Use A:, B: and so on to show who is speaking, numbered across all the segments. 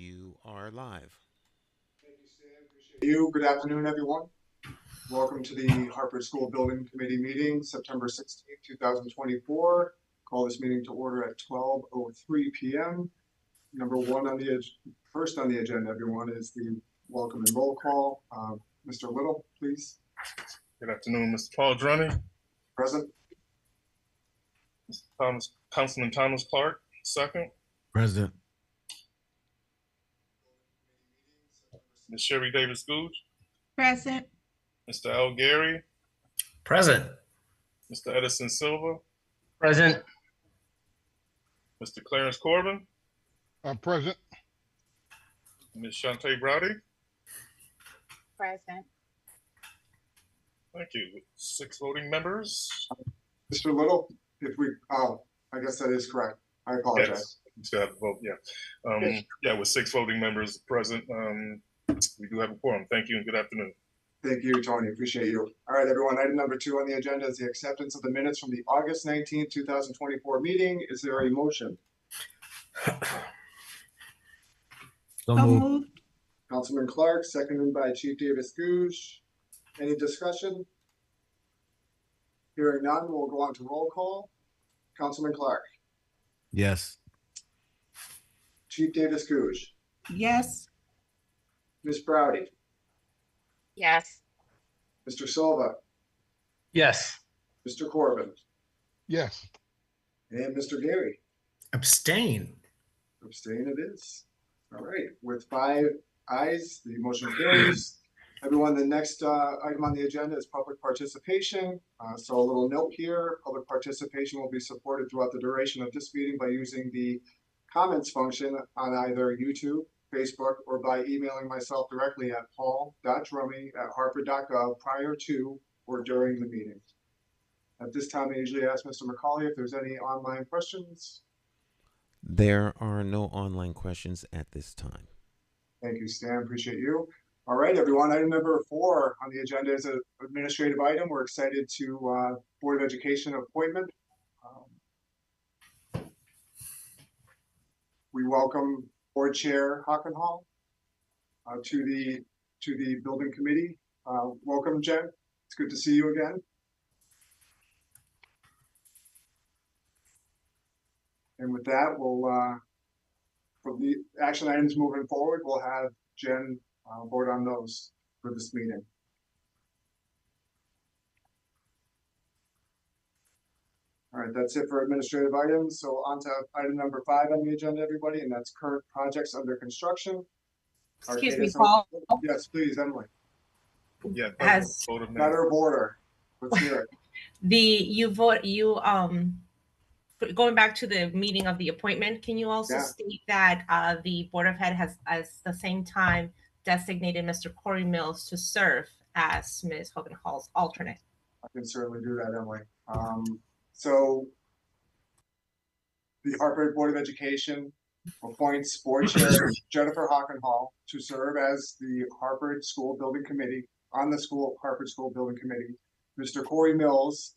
A: You are live.
B: Thank you, Stan. Appreciate you. Good afternoon, everyone. Welcome to the Hartford School Building Committee meeting, September 16th, 2024. Call this meeting to order at 12:03 p.m. First on the agenda, everyone, is the welcome and roll call. Mr. Little, please.
C: Good afternoon, Mr. Paul Droney.
B: Present.
C: Councilman Thomas Clark, second.
D: Present.
C: Ms. Sherry Davis Gooch.
E: Present.
C: Mr. Al Gary.
D: Present.
C: Mr. Edison Silva.
D: Present.
C: Mr. Clarence Corbin.
F: Present.
C: Ms. Shantae Browdy.
E: Present.
C: Thank you. 6 voting members.
B: Mr. Little, I guess that is correct. I apologize.
C: Yes, you still have to vote, yeah. With 6 voting members present, we do have a quorum. Thank you and good afternoon.
B: Thank you, Tony. Appreciate you. All right, everyone. Item number 2 on the agenda is the acceptance of the minutes from the August 19th, 2024 meeting. Is there a motion?
D: So moved.
B: Councilman Clark, seconded by Chief Davis Gooch. Any discussion? Hearing none, we'll go on to roll call. Councilman Clark.
D: Yes.
B: Chief Davis Gooch.
E: Yes.
B: Ms. Browdy.
E: Yes.
B: Mr. Silva.
D: Yes.
B: Mr. Corbin.
F: Yes.
B: And Mr. Gary.
D: Abstain.
B: Abstain it is. All right. With 5 ayes, the motion carries. Everyone, the next item on the agenda is public participation. So a little note here, public participation will be supported throughout the duration of this meeting by using the comments function on either YouTube, Facebook, or by emailing myself directly at paul.drummy@hartford.gov prior to or during the meeting. At this time, I usually ask Mr. McCauley if there's any online questions.
A: There are no online questions at this time.
B: Thank you, Stan. Appreciate you. All right, everyone. Item number 4 on the agenda is an administrative item. We're excited to Board of Education appointment. We welcome Board Chair Hockenhall to the building committee. Welcome, Jen. It's good to see you again. And with that, we'll for the action items moving forward, we'll have Jen vote on those for this meeting. All right, that's it for administrative items. So on to item number 5 on the agenda, everybody, and that's current projects under construction.
E: Excuse me, Paul.
B: Yes, please, Emily.
C: Yeah,
E: As
B: Matter of order. Let's hear
E: it. Going back to the meeting of the appointment, can you also state that the Board of Ed has at the same time designated Mr. Corey Mills to serve as Ms. Hockenhall's alternate?
B: I can certainly do that, Emily. So the Hartford Board of Education appoints Board Chair Jennifer Hockenhall to serve as the Hartford School Building Committee on the Hartford School Building Committee. Mr. Corey Mills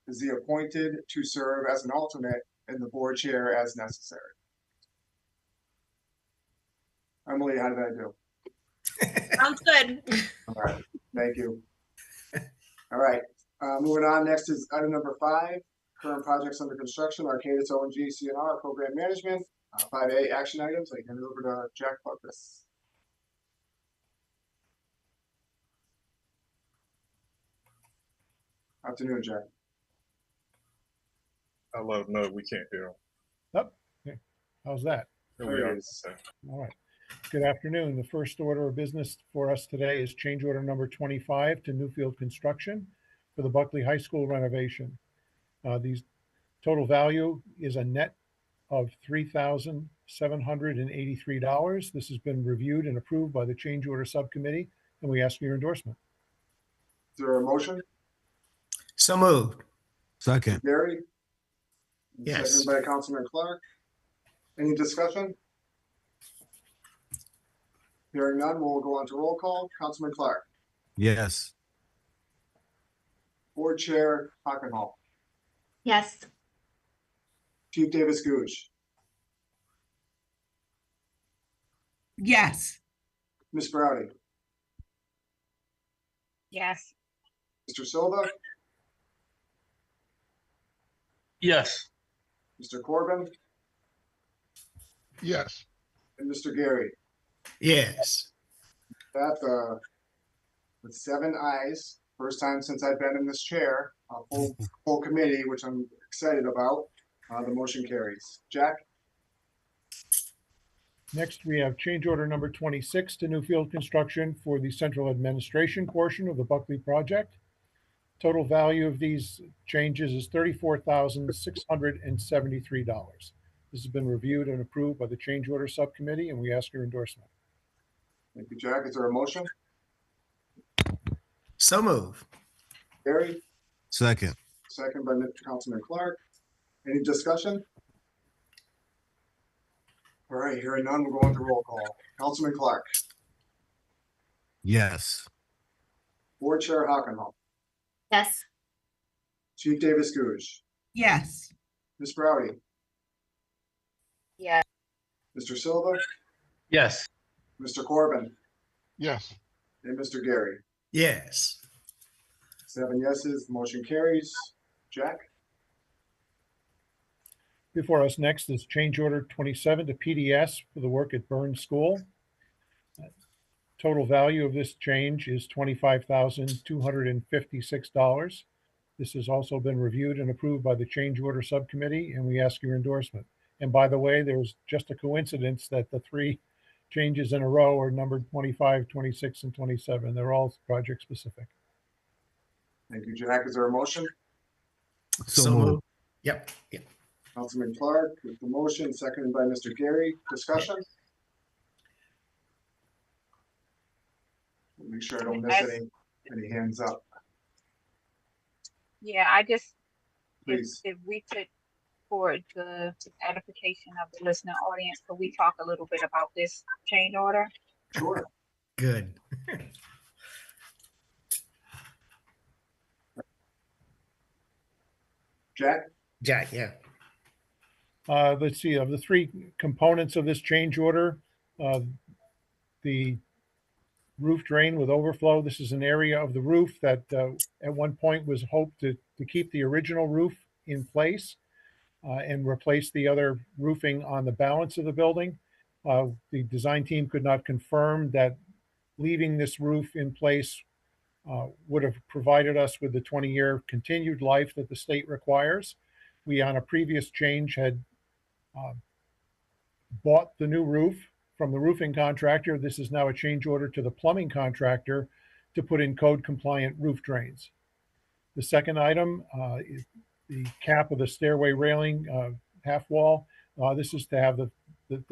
B: is the appointed to serve as an alternate and the board chair as necessary. Emily, how did I do?
E: Sounds good.
B: All right, thank you. All right, moving on. Next is item number 5, current projects under construction, Arcadis O&G CNR program management. 5A action items. I hand it over to Jack Buckus. Afternoon, Jack.
C: No, we can't hear him.
F: Oh, okay. How's that?
C: Here we are.
F: All right. Good afternoon. The first order of business for us today is change order number 25 to Newfield Construction for the Buckley High School renovation. These total value is a net of $3,783. This has been reviewed and approved by the change order subcommittee, and we ask for your endorsement.
B: Is there a motion?
D: So moved. Second.
B: Gary?
D: Yes.
B: Seconded by Councilman Clark. Any discussion? Hearing none, we'll go on to roll call. Councilman Clark.
D: Yes.
B: Board Chair Hockenhall.
E: Yes.
B: Chief Davis Gooch.
G: Yes.
B: Ms. Browdy,
H: Yes.
B: Mr. Silva,
I: Yes.
B: Mr. Corbin,
I: Yes.
B: and Mr. Gary.
D: Yes.
B: That, with 7 ayes, first time since I've been in this chair, full committee, which I'm excited about, the motion carries. Jack?
F: Next, we have change order number 26 to Newfield Construction for the central administration portion of the Buckley project. Total value of these changes is $34,673. This has been reviewed and approved by the change order subcommittee, and we ask your endorsement.
B: Thank you, Jack. Is there a motion?
D: So moved.
B: Gary?
D: Second.
B: Second by Mr. Councilman Clark. Any discussion? All right, hearing none, we'll go on to roll call. Councilman Clark,
D: Yes.
B: Board Chair Hockenhull,
H: Yes.
B: Chief Davis Googe,
G: Yes.
B: Ms. Browdy,
H: Yes.
B: Mr. Silva,
I: Yes.
B: Mr. Corbin,
I: Yes.
B: and Mr. Gary.
D: Yes.
B: 7 yeses, the motion carries. Jack?
F: Before us next is change order 27 to PDS for the work at Burns School. Total value of this change is $25,256. This has also been reviewed and approved by the change order subcommittee, and we ask your endorsement. And by the way, there's just a coincidence that the 3 changes in a row are numbered 25, 26, and 27. They're all project specific.
B: Thank you, Jack. Is there a motion?
D: So moved.
J: Yep.
B: Councilman Clark with the motion, seconded by Mr. Gary. Discussion? Make sure I don't miss any hands up,
H: Yeah, I just,
B: please.
H: if we could, for the edification of the listening audience, could we talk a little bit about this change order?
B: Sure.
J: Good.
B: Jack?
J: Jack, yeah.
F: Let's see, of the 3 components of this change order, the roof drain with overflow, this is an area of the roof that at one point was hoped to keep the original roof in place and replace the other roofing on the balance of the building. The design team could not confirm that leaving this roof in place would have provided us with the 20-year continued life that the state requires. We, on a previous change, had bought the new roof from the roofing contractor. This is now a change order to the plumbing contractor to put in code compliant roof drains. The second item is the cap of the stairway railing half wall. This is to have the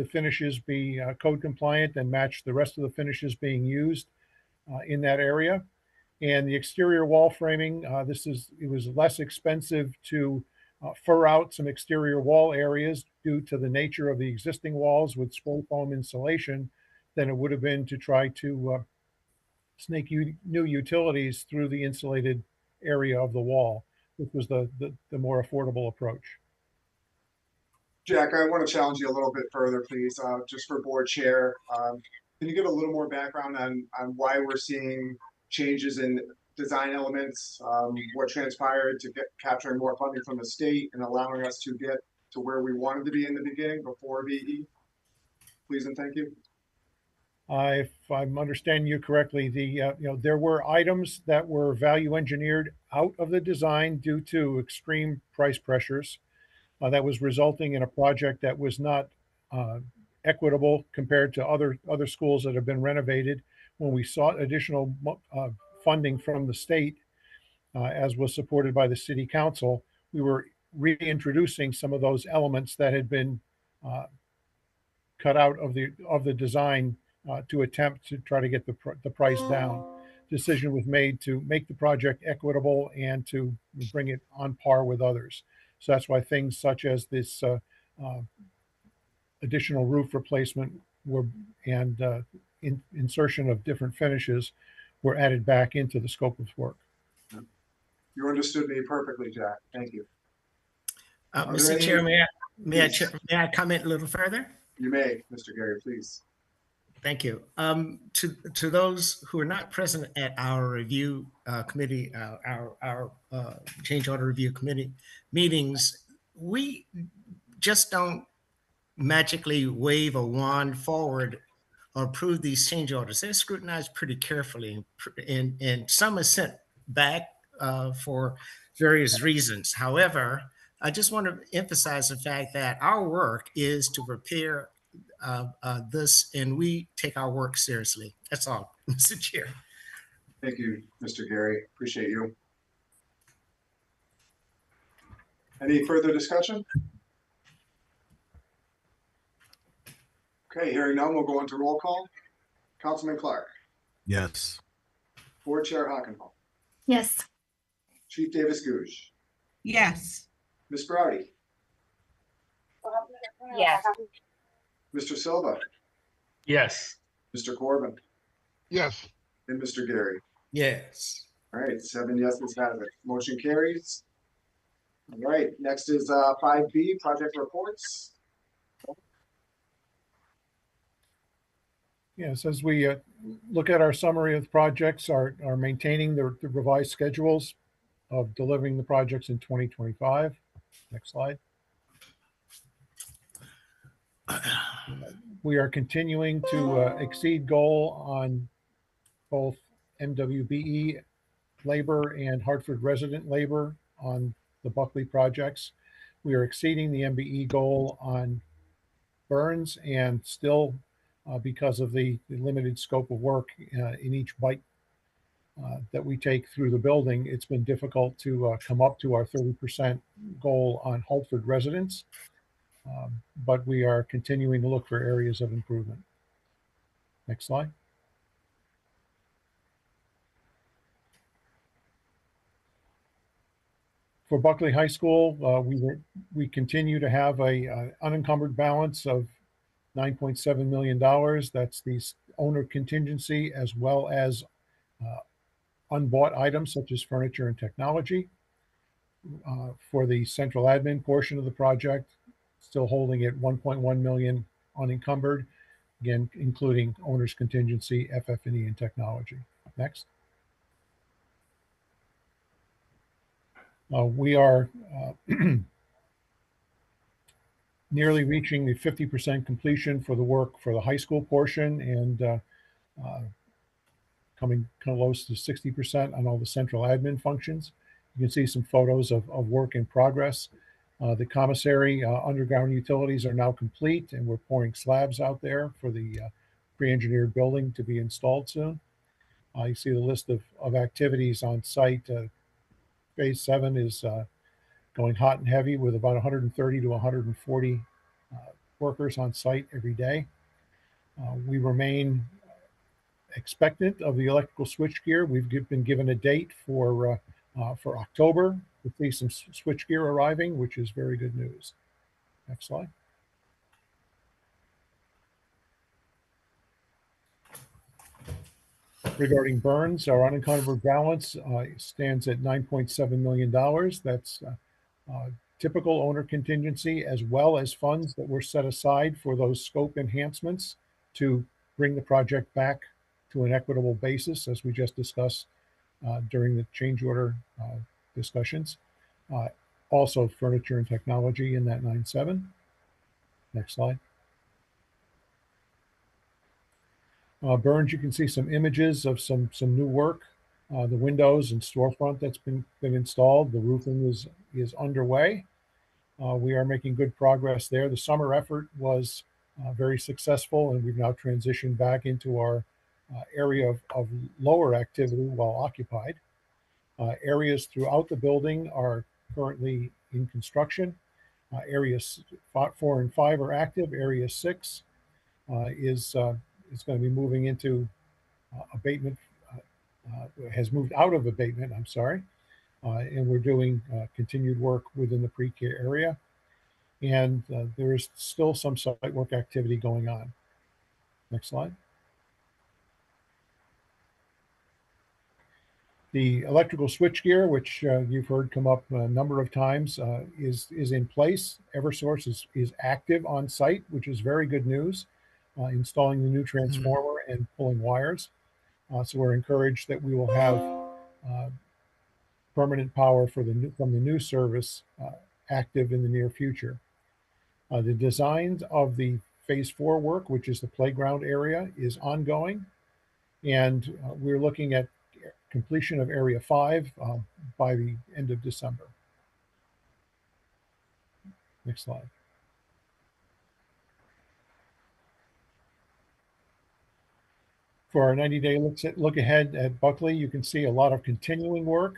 F: finishes be code compliant and match the rest of the finishes being used in that area. And the exterior wall framing, it was less expensive to fur out some exterior wall areas due to the nature of the existing walls with spray foam insulation than it would have been to try to snake new utilities through the insulated area of the wall, which was the more affordable approach.
B: Jack, I want to challenge you a little bit further, please, just for board chair. Can you give a little more background on why we're seeing changes in design elements, what transpired to get capturing more funding from the state and allowing us to get to where we wanted to be in the beginning before VE? Please and thank you.
F: If I'm understanding you correctly, there were items that were value engineered out of the design due to extreme price pressures that was resulting in a project that was not equitable compared to other schools that have been renovated. When we sought additional funding from the state, as was supported by the city council, we were reintroducing some of those elements that had been cut out of the design to attempt to try to get the price down. Decision was made to make the project equitable and to bring it on par with others. So that's why things such as this additional roof replacement and insertion of different finishes were added back into the scope of work.
B: You understood me perfectly, Jack. Thank you.
J: Mr. Chair, may I comment a little further?
B: You may, Mr. Gary, please.
J: Thank you. To those who are not present at our review committee, our change order review committee meetings, we just don't magically wave a wand forward or approve these change orders. They're scrutinized pretty carefully, and some are sent back for various reasons. However, I just want to emphasize the fact that our work is to prepare this, and we take our work seriously. That's all, Mr. Chair.
B: Thank you, Mr. Gary. Appreciate you. Any further discussion? Okay, hearing none, we'll go into roll call. Councilman Clark,
D: Yes.
B: Board Chair Hockenpall,
G: Yes.
B: Chief Davis Googe,
E: Yes.
B: Ms. Browdy,
H: Yes.
B: Mr. Silva,
I: Yes.
B: Mr. Corbin,
I: Yes.
B: and Mr. Gary.
J: Yes.
B: All right, 7 yeses have it. Motion carries. All right, next is 5B, project reports.
F: Yes, as we look at our summary of projects, are maintaining the revised schedules of delivering the projects in 2025. Next slide. We are continuing to exceed goal on both MWBE labor and Hartford resident labor on the Buckley projects. We are exceeding the MBE goal on Burns, and still because of the limited scope of work in each bite that we take through the building, it's been difficult to come up to our 30% goal on Hartford residents. But we are continuing to look for areas of improvement. Next slide. For Buckley High School, we continue to have a unencumbered balance of $9.7 million. That's the owner contingency, as well as unbought items such as furniture and technology. For the central admin portion of the project, still holding at 1.1 million unencumbered, again, including owner's contingency, FF&E, and technology. Next. We are nearly reaching the 50% completion for the work for the high school portion, and coming close to 60% on all the central admin functions. You can see some photos of work in progress. The commissary underground utilities are now complete, and we're pouring slabs out there for the pre-engineered building to be installed soon. You see the list of activities on site. Phase 7 is going hot and heavy with about 130 to 140 workers on site every day. We remain expectant of the electrical switchgear. We've been given a date for October to see some switchgear arriving, which is very good news. Next slide. Regarding Burns, our unencumbered balance stands at $9.7 million. That's typical owner contingency, as well as funds that were set aside for those scope enhancements to bring the project back to an equitable basis, as we just discussed during the change order discussions. Also furniture and technology in that 9.7. Next slide. Burns, you can see some images of some new work. The windows and storefront that's been installed. The roofing is underway. We are making good progress there. The summer effort was very successful, and we've now transitioned back into our area of lower activity while occupied. Areas throughout the building are currently in construction. Areas 4 and 5 are active. Area 6 is going to be moving into abatement, has moved out of abatement, I'm sorry. And we're doing continued work within the pre-care area. And there is still some site work activity going on. Next slide. The electrical switchgear, which you've heard come up a number of times, is in place. Eversource is active on site, which is very good news. installing the new transformer and pulling wires. So we're encouraged that we will have permanent power from the new service active in the near future. The designs of the phase 4 work, which is the playground area, is ongoing, and we're looking at completion of area 5 by the end of December. Next slide. For our 90-day look ahead at Buckley, you can see a lot of continuing work.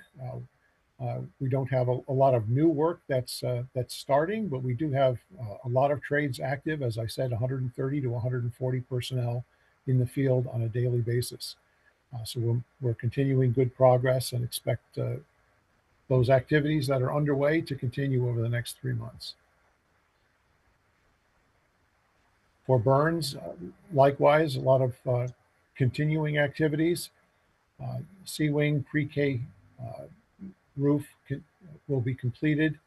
F: We don't have a lot of new work that's starting, but we do have a lot of trades active. As I said, 130 to 140 personnel in the field on a daily basis. So we're continuing good progress and expect those activities that are underway to continue over the next 3 months. For Burns, likewise, a lot of continuing activities. C-wing pre-K roof will be completed.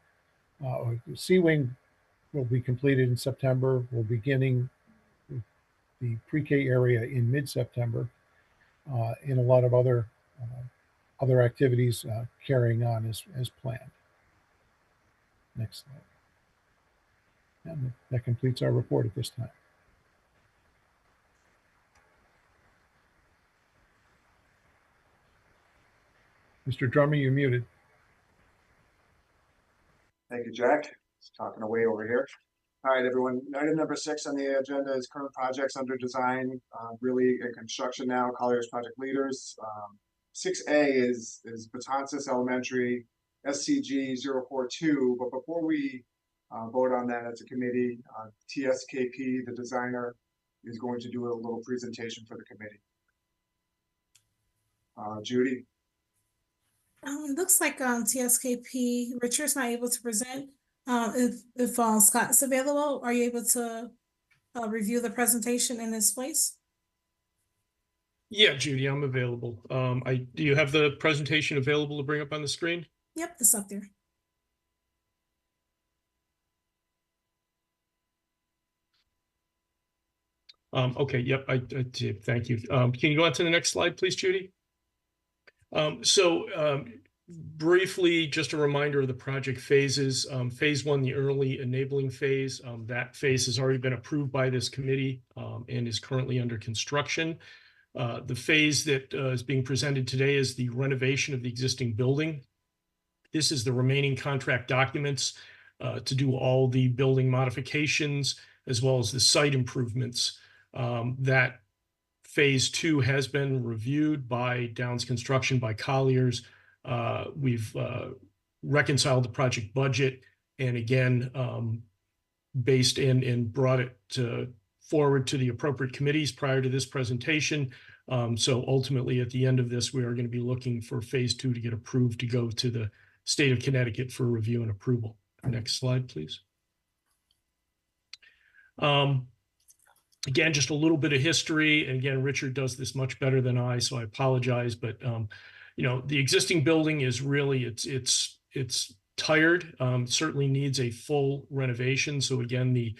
F: C-wing will be completed in September. We're beginning the pre-K area in mid-September, and a lot of other activities carrying on as planned. Next slide. And that completes our report at this time. Mr. Drummer, you're muted.
B: Thank you, Jack. Just talking away over here. All right, everyone. Item number 6 on the agenda is current projects under design, really in construction now. Collier's project leaders. 6A is Betances Elementary, SCG 042. But before we vote on that as a committee, TSKP, the designer, is going to do a little presentation for the committee. Judy.
G: It looks like TSKP, Richard's not able to present. If Scott's available, are you able to review the presentation in his place?
K: Yeah, Judy, I'm available. Do you have the presentation available to bring up on the screen?
G: Yep, it's up there.
K: Okay, yep, I did. Thank you. Can you go on to the next slide, please, Judy? Briefly, just a reminder of the project phases. Phase 1, the early enabling phase, that phase has already been approved by this committee and is currently under construction. The phase that is being presented today is the renovation of the existing building. This is the remaining contract documents to do all the building modifications as well as the site improvements. That Phase 2 has been reviewed by Downs Construction, by Colliers. We've reconciled the project budget and again, based in and brought it forward to the appropriate committees prior to this presentation. So ultimately at the end of this, we are going to be looking for Phase 2 to get approved to go to the state of Connecticut for review and approval. Next slide, please. Again, just a little bit of history. And again, Richard does this much better than I, so I apologize. But you know, the existing building is really it's tired. Certainly needs a full renovation. So again, the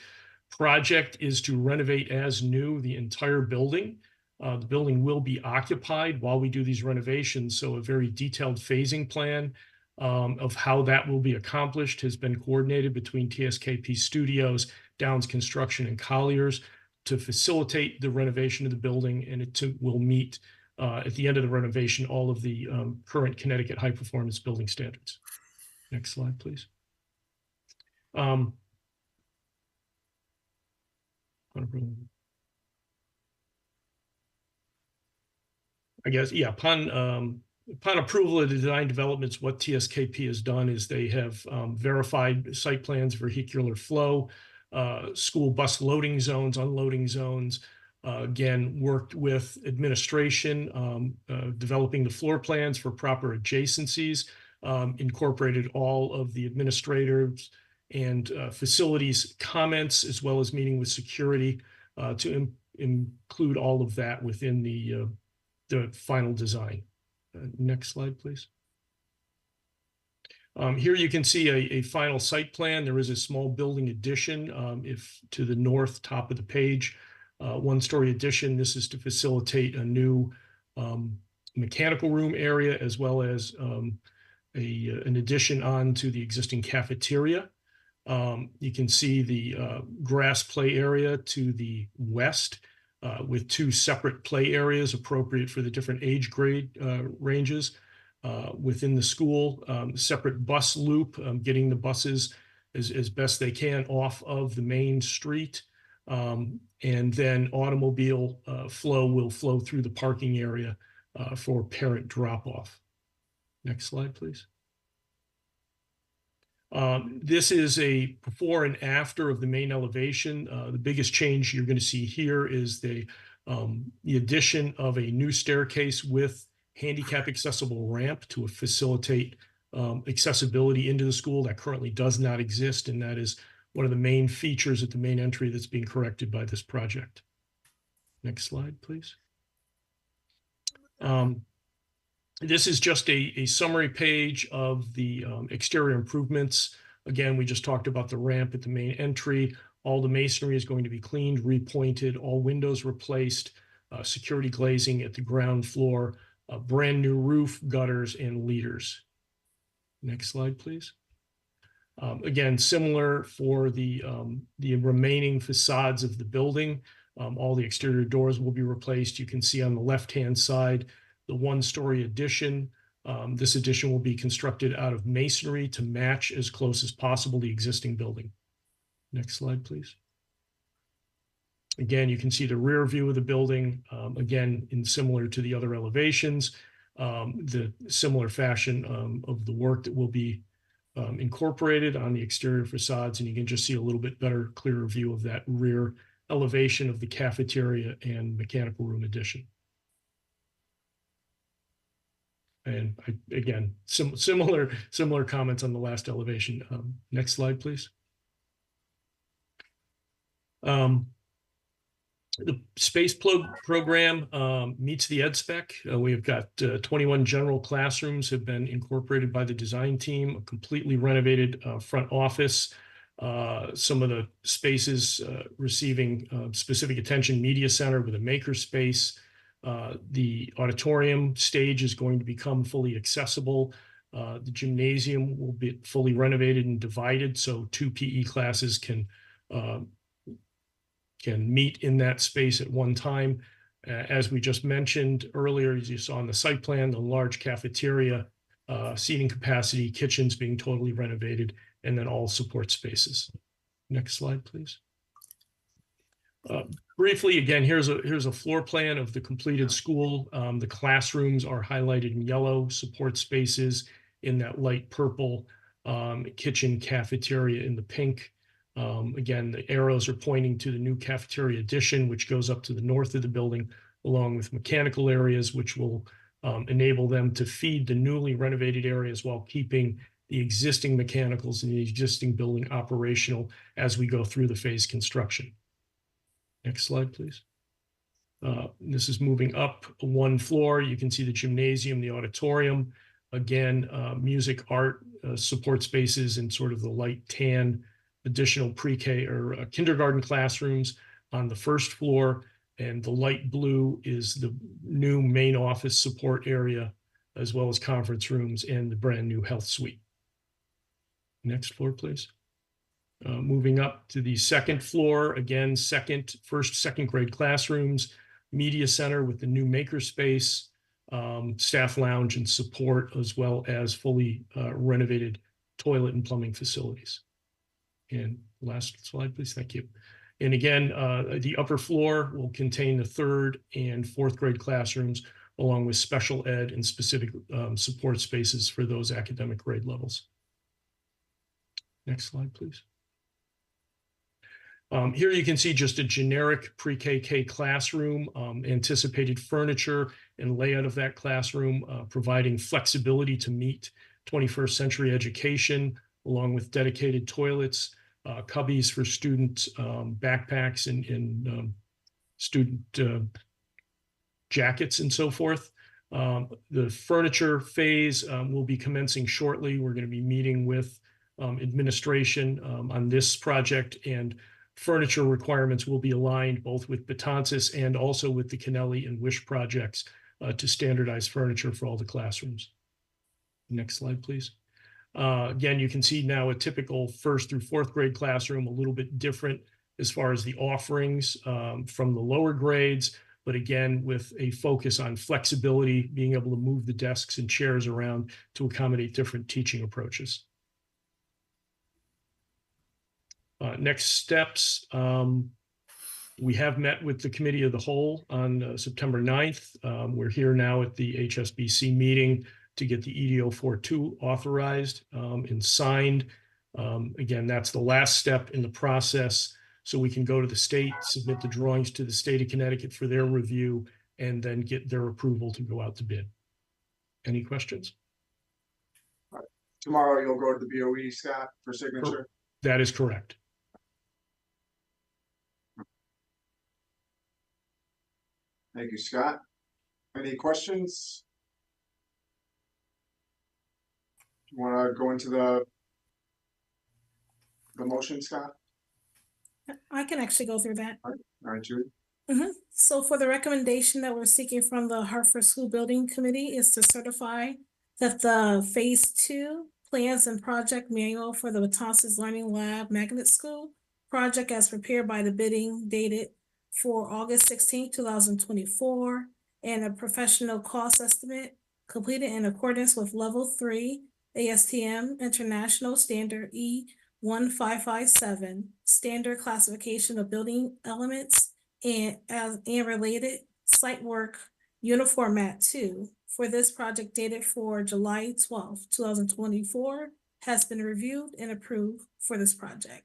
K: project is to renovate as new the entire building. The building will be occupied while we do these renovations. So a very detailed phasing plan of how that will be accomplished has been coordinated between TSKP Studios, Downs Construction, and Colliers to facilitate the renovation of the building, and it will meet at the end of the renovation all of the current Connecticut high performance building standards. Next slide, please. I guess, yeah, upon approval of the design developments, what TSKP has done is they have verified site plans, vehicular flow, school bus loading zones, unloading zones, again, worked with administration, developing the floor plans for proper adjacencies, incorporated all of the administrators and facilities comments, as well as meeting with security to include all of that within the final design. Next slide, please. Here you can see a final site plan. There is a small building addition if to the north top of the page. one-story addition. This is to facilitate a new mechanical room area, as well as an addition onto the existing cafeteria. You can see the grass play area to the west, with 2 separate play areas appropriate for the different age grade ranges within the school. Separate bus loop, getting the buses as best they can off of the main street. And then automobile flow will flow through the parking area for parent drop-off. Next slide, please. This is a before and after of the main elevation. The biggest change you're going to see here is the addition of a new staircase with handicap accessible ramp to facilitate accessibility into the school that currently does not exist, and that is one of the main features at the main entry that's being corrected by this project. Next slide, please. This is just a summary page of the exterior improvements. Again, we just talked about the ramp at the main entry. All the masonry is going to be cleaned, repointed, all windows replaced, security glazing at the ground floor, a brand new roof, gutters, and leaders. Next slide, please. Again, similar for the remaining facades of the building. All the exterior doors will be replaced. You can see on the left-hand side the one-story addition. This addition will be constructed out of masonry to match as close as possible the existing building. Next slide, please. Again, you can see the rear view of the building, again, similar to the other elevations, the similar fashion of the work that will be incorporated on the exterior facades, and you can just see a little bit better, clearer view of that rear elevation of the cafeteria and mechanical room addition. And again, similar comments on the last elevation. Next slide, please. The space program meets the ed spec. We've got 21 general classrooms have been incorporated by the design team, a completely renovated front office. Some of the spaces receiving specific attention: media center with a maker space. The auditorium stage is going to become fully accessible. The gymnasium will be fully renovated and divided, so 2 PE classes can meet in that space at one time. As we just mentioned earlier, as you saw on the site plan, the large cafeteria, seating capacity, kitchens being totally renovated, and then all support spaces. Next slide, please. Briefly, again, here's a floor plan of the completed school. The classrooms are highlighted in yellow, support spaces in that light purple, kitchen, cafeteria in the pink. Again, the arrows are pointing to the new cafeteria addition, which goes up to the north of the building, along with mechanical areas, which will enable them to feed the newly renovated areas while keeping the existing mechanicals in the existing building operational as we go through the phase construction. Next slide, please. This is moving up one floor. You can see the gymnasium, the auditorium. Again, music, art, support spaces, and sort of the light tan additional pre-K or kindergarten classrooms on the first floor. And the light blue is the new main office support area, as well as conference rooms and the brand new health suite. Next floor, please. Moving up to the second floor, again, first, second grade classrooms, media center with the new maker space, staff lounge and support, as well as fully renovated toilet and plumbing facilities. And last slide, please. Thank you. And again, the upper floor will contain the third and fourth grade classrooms, along with special ed and specific support spaces for those academic grade levels. Next slide, please. Here you can see just a generic pre-KK classroom, anticipated furniture and layout of that classroom, providing flexibility to meet 21st century education, along with dedicated toilets, cubbies for student backpacks and student jackets and so forth. The furniture phase will be commencing shortly. We're going to be meeting with administration on this project, and furniture requirements will be aligned both with Betances and also with the Kennelly and Wish projects to standardize furniture for all the classrooms. Next slide, please. Again, you can see now a typical 1st through 4th grade classroom, a little bit different as far as the offerings from the lower grades, but again, with a focus on flexibility, being able to move the desks and chairs around to accommodate different teaching approaches. Next steps, we have met with the Committee of the Whole on September 9th. We're here now at the HSBC meeting to get the EDO 42 authorized and signed. Again, that's the last step in the process. So we can go to the state, submit the drawings to the state of Connecticut for their review, and then get their approval to go out to bid. Any questions?
B: Tomorrow you'll go to the BOE, Scott, for signature?
K: That is correct.
B: Thank you, Scott. Any questions? You want to go into the motion, Scott?
G: I can actually go through that.
B: All right, Judy.
G: So for the recommendation that we're seeking from the Hartford School Building Committee is to certify that the Phase 2 plans and project manual for the Betances Learning Lab Magnet School project as prepared by the bidding dated for August 16, 2024, and a professional cost estimate completed in accordance with Level 3 ASTM International Standard E1557 Standard Classification of Building Elements and related site work Uniform Mat 2 for this project dated for July 12, 2024 has been reviewed and approved for this project.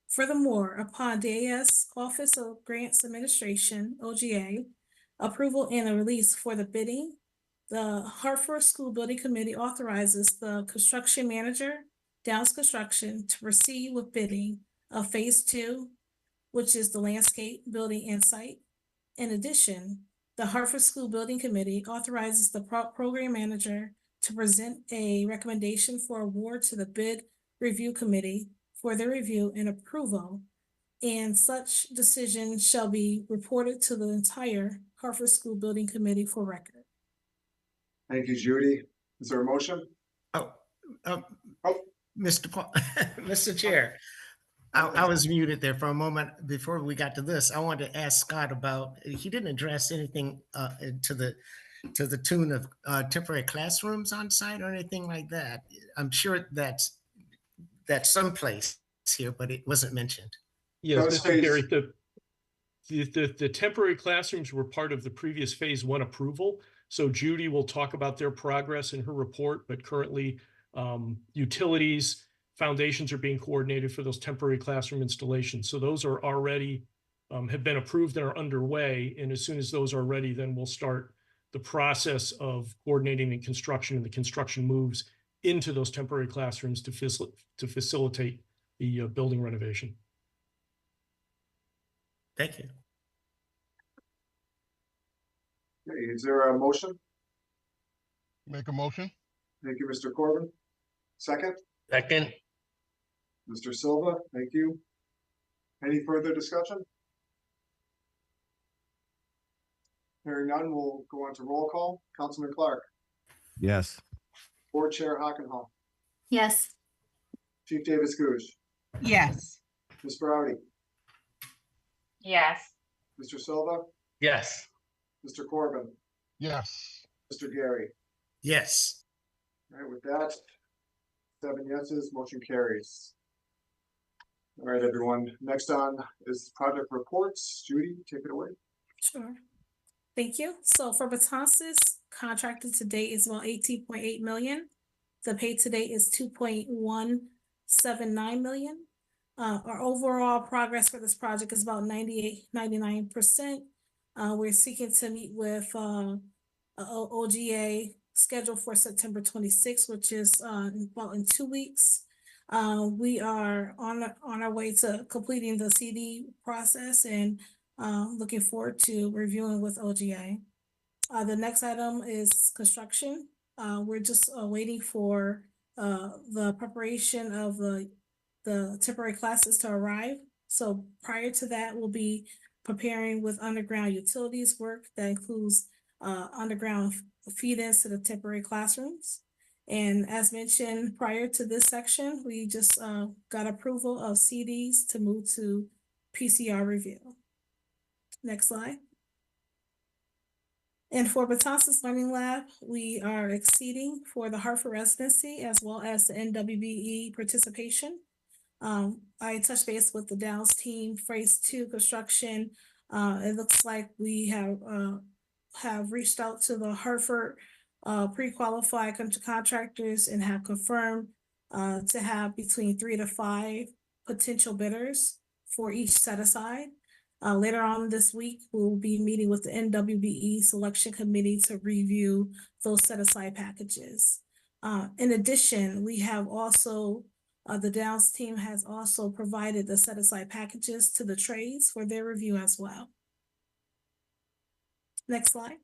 G: Furthermore, upon DAS Office of Grants Administration, OGA, approval and a release for the bidding, the Hartford School Building Committee authorizes the construction manager, Downs Construction, to proceed with bidding of Phase 2, which is the landscape, building, and site. In addition, the Hartford School Building Committee authorizes the program manager to present a recommendation for award to the bid review committee for their review and approval, and such decision shall be reported to the entire Hartford School Building Committee for record.
B: Thank you, Judy. Is there a motion?
J: Mr. Chair, I was muted there for a moment before we got to this. I wanted to ask Scott about, he didn't address anything to the tune of temporary classrooms on site or anything like that. I'm sure that's someplace here, but it wasn't mentioned.
K: Yes, Mr. Gary, the temporary classrooms were part of the previous Phase 1 approval. So Judy will talk about their progress in her report, but currently utilities, foundations are being coordinated for those temporary classroom installations. So those are already have been approved and are underway. And as soon as those are ready, then we'll start the process of coordinating the construction, and the construction moves into those temporary classrooms to facilitate the building renovation.
J: Thank you.
B: Okay, is there a motion?
I: Make a motion.
B: Thank you, Mr. Corbin. Second?
I: Second.
B: Mr. Silva, thank you. Any further discussion? Hearing none, we'll go on to roll call. Councilman Clark.
D: Yes.
B: Board Chair Hockenhall.
L: Yes.
B: Chief Davis Googe.
L: Yes.
B: Ms. Browdy.
H: Yes.
B: Mr. Silva.
I: Yes.
B: Mr. Corbin.
I: Yes.
B: Mr. Gary.
J: Yes.
B: All right, with that, 7 yeses, motion carries. All right, everyone. Next on is project reports. Judy, take it away.
G: Sure. Thank you. So for Betances, contracted to date is about 18.8 million. The paid to date is 2.179 million. Our overall progress for this project is about 99%. We're seeking to meet with OGA scheduled for September 26th, which is about in 2 weeks. We are on our way to completing the CD process and looking forward to reviewing with OGA. The next item is construction. We're just waiting for the preparation of the temporary classes to arrive. So prior to that, we'll be preparing with underground utilities work that includes underground feed-ins to the temporary classrooms. And as mentioned prior to this section, we just got approval of CDs to move to PCR review. Next slide. And for Betances Learning Lab, we are exceeding for the Hartford residency as well as the NWBE participation. I touched base with the Downs team, phase 2 construction. It looks like we have reached out to the Hartford pre-qualified contractors and have confirmed to have between 3 to 5 potential bidders for each set aside. Later on this week, we'll be meeting with the NWBE selection committee to review those set aside packages. In addition, we have also the Downs team has also provided the set aside packages to the trades for their review as well. Next slide.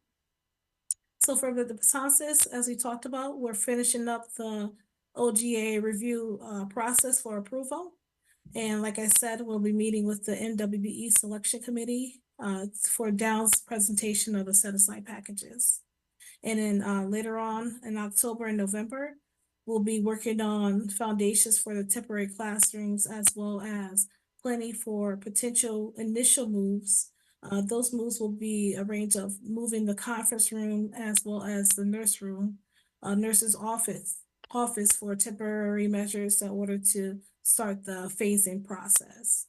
G: So for the Betances, as we talked about, we're finishing up the OGA review process for approval. And like I said, we'll be meeting with the NWBE selection committee for Downs presentation of the set aside packages. And then later on in October and November, we'll be working on foundations for the temporary classrooms as well as planning for potential initial moves. Those moves will be a range of moving the conference room as well as the nurse room, nurse's office for temporary measures in order to start the phasing process.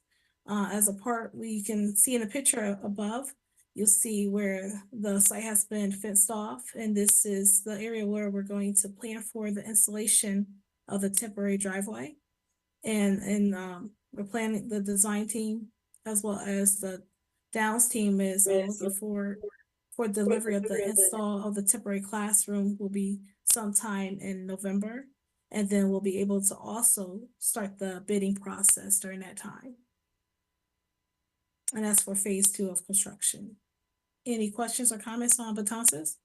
G: As a part, we can see in the picture above, you'll see where the site has been fenced off, and this is the area where we're going to plan for the installation of the temporary driveway. And we're planning, the design team as well as the Downs team is looking for delivery of the install of the temporary classroom will be sometime in November. And then we'll be able to also start the bidding process during that time. And that's for phase 2 of construction. Any questions or comments on Betances?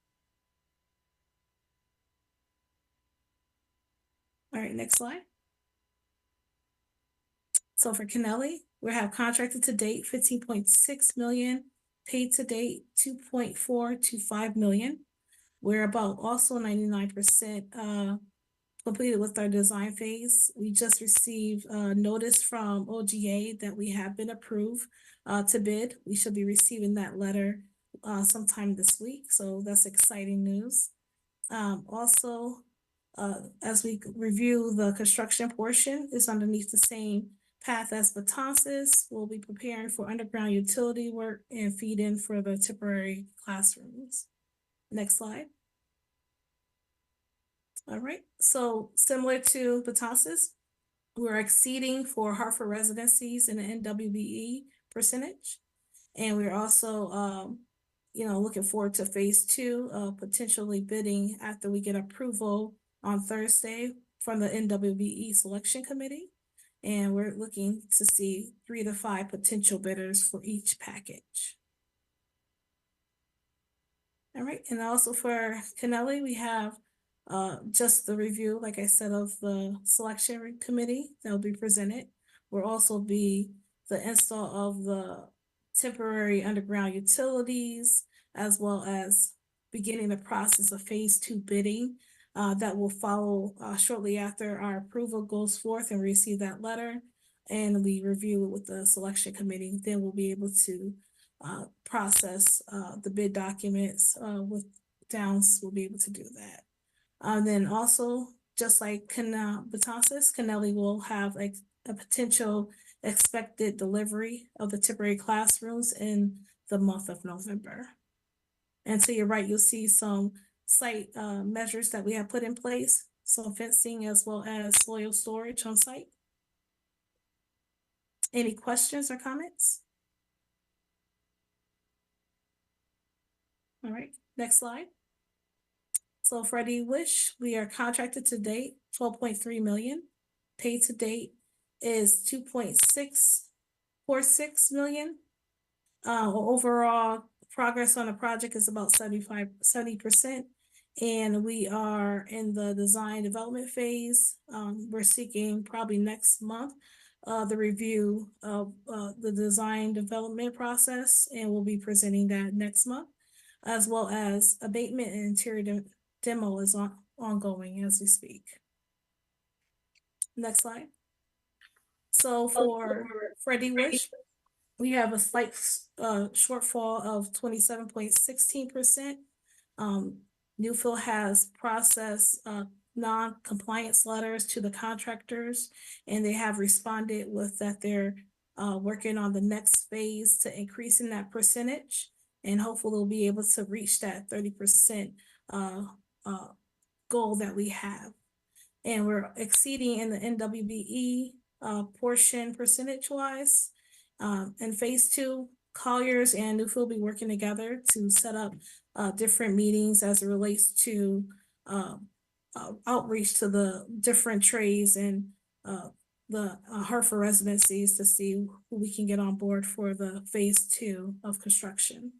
G: All right, next slide. So for Kennelly, we have contracted to date 15.6 million, paid to date 2.425 million. We're about also 99% completed with our design phase. We just received a notice from OGA that we have been approved to bid. We should be receiving that letter sometime this week, so that's exciting news. Also, as we review the construction portion, is underneath the same path as Betances. We'll be preparing for underground utility work and feed in for the temporary classrooms. Next slide. All right, so similar to Betances, we're exceeding for Hartford residencies in the NWBE percentage. And we're also, looking forward to phase 2, potentially bidding after we get approval on Thursday from the NWBE selection committee. And we're looking to see 3 to 5 potential bidders for each package. All right, and also for Kennelly, we have just the review, like I said, of the selection committee that will be presented. Will also be the install of the temporary underground utilities, as well as beginning the process of phase 2 bidding that will follow shortly after our approval goes forth and receive that letter, and we review it with the selection committee. Then we'll be able to process the bid documents with Downs. We'll be able to do that. Then also, just like Betances, Kennelly will have a potential expected delivery of the temporary classrooms in the month of November. And to your right, you'll see some site measures that we have put in place, some fencing as well as soil storage on site. Any questions or comments? All right, next slide. So Freddie Wish, we are contracted to date 12.3 million. Paid to date is 2.646 million. Overall progress on the project is about 70%. And we are in the design development phase. We're seeking probably next month the review of the design development process, and we'll be presenting that next month, as well as abatement and interior demo is ongoing as we speak. Next slide. So for Freddie Wish, we have a slight shortfall of 27.16%. Newfield has processed non-compliance letters to the contractors, and they have responded with that they're working on the next phase to increasing that percentage, and hopefully they'll be able to reach that 30% goal that we have. And we're exceeding in the NWBE portion percentage-wise. In phase 2, Colliers and Newfield will be working together to set up different meetings as it relates to outreach to the different trades and the Hartford residencies to see who we can get on board for the phase 2 of construction.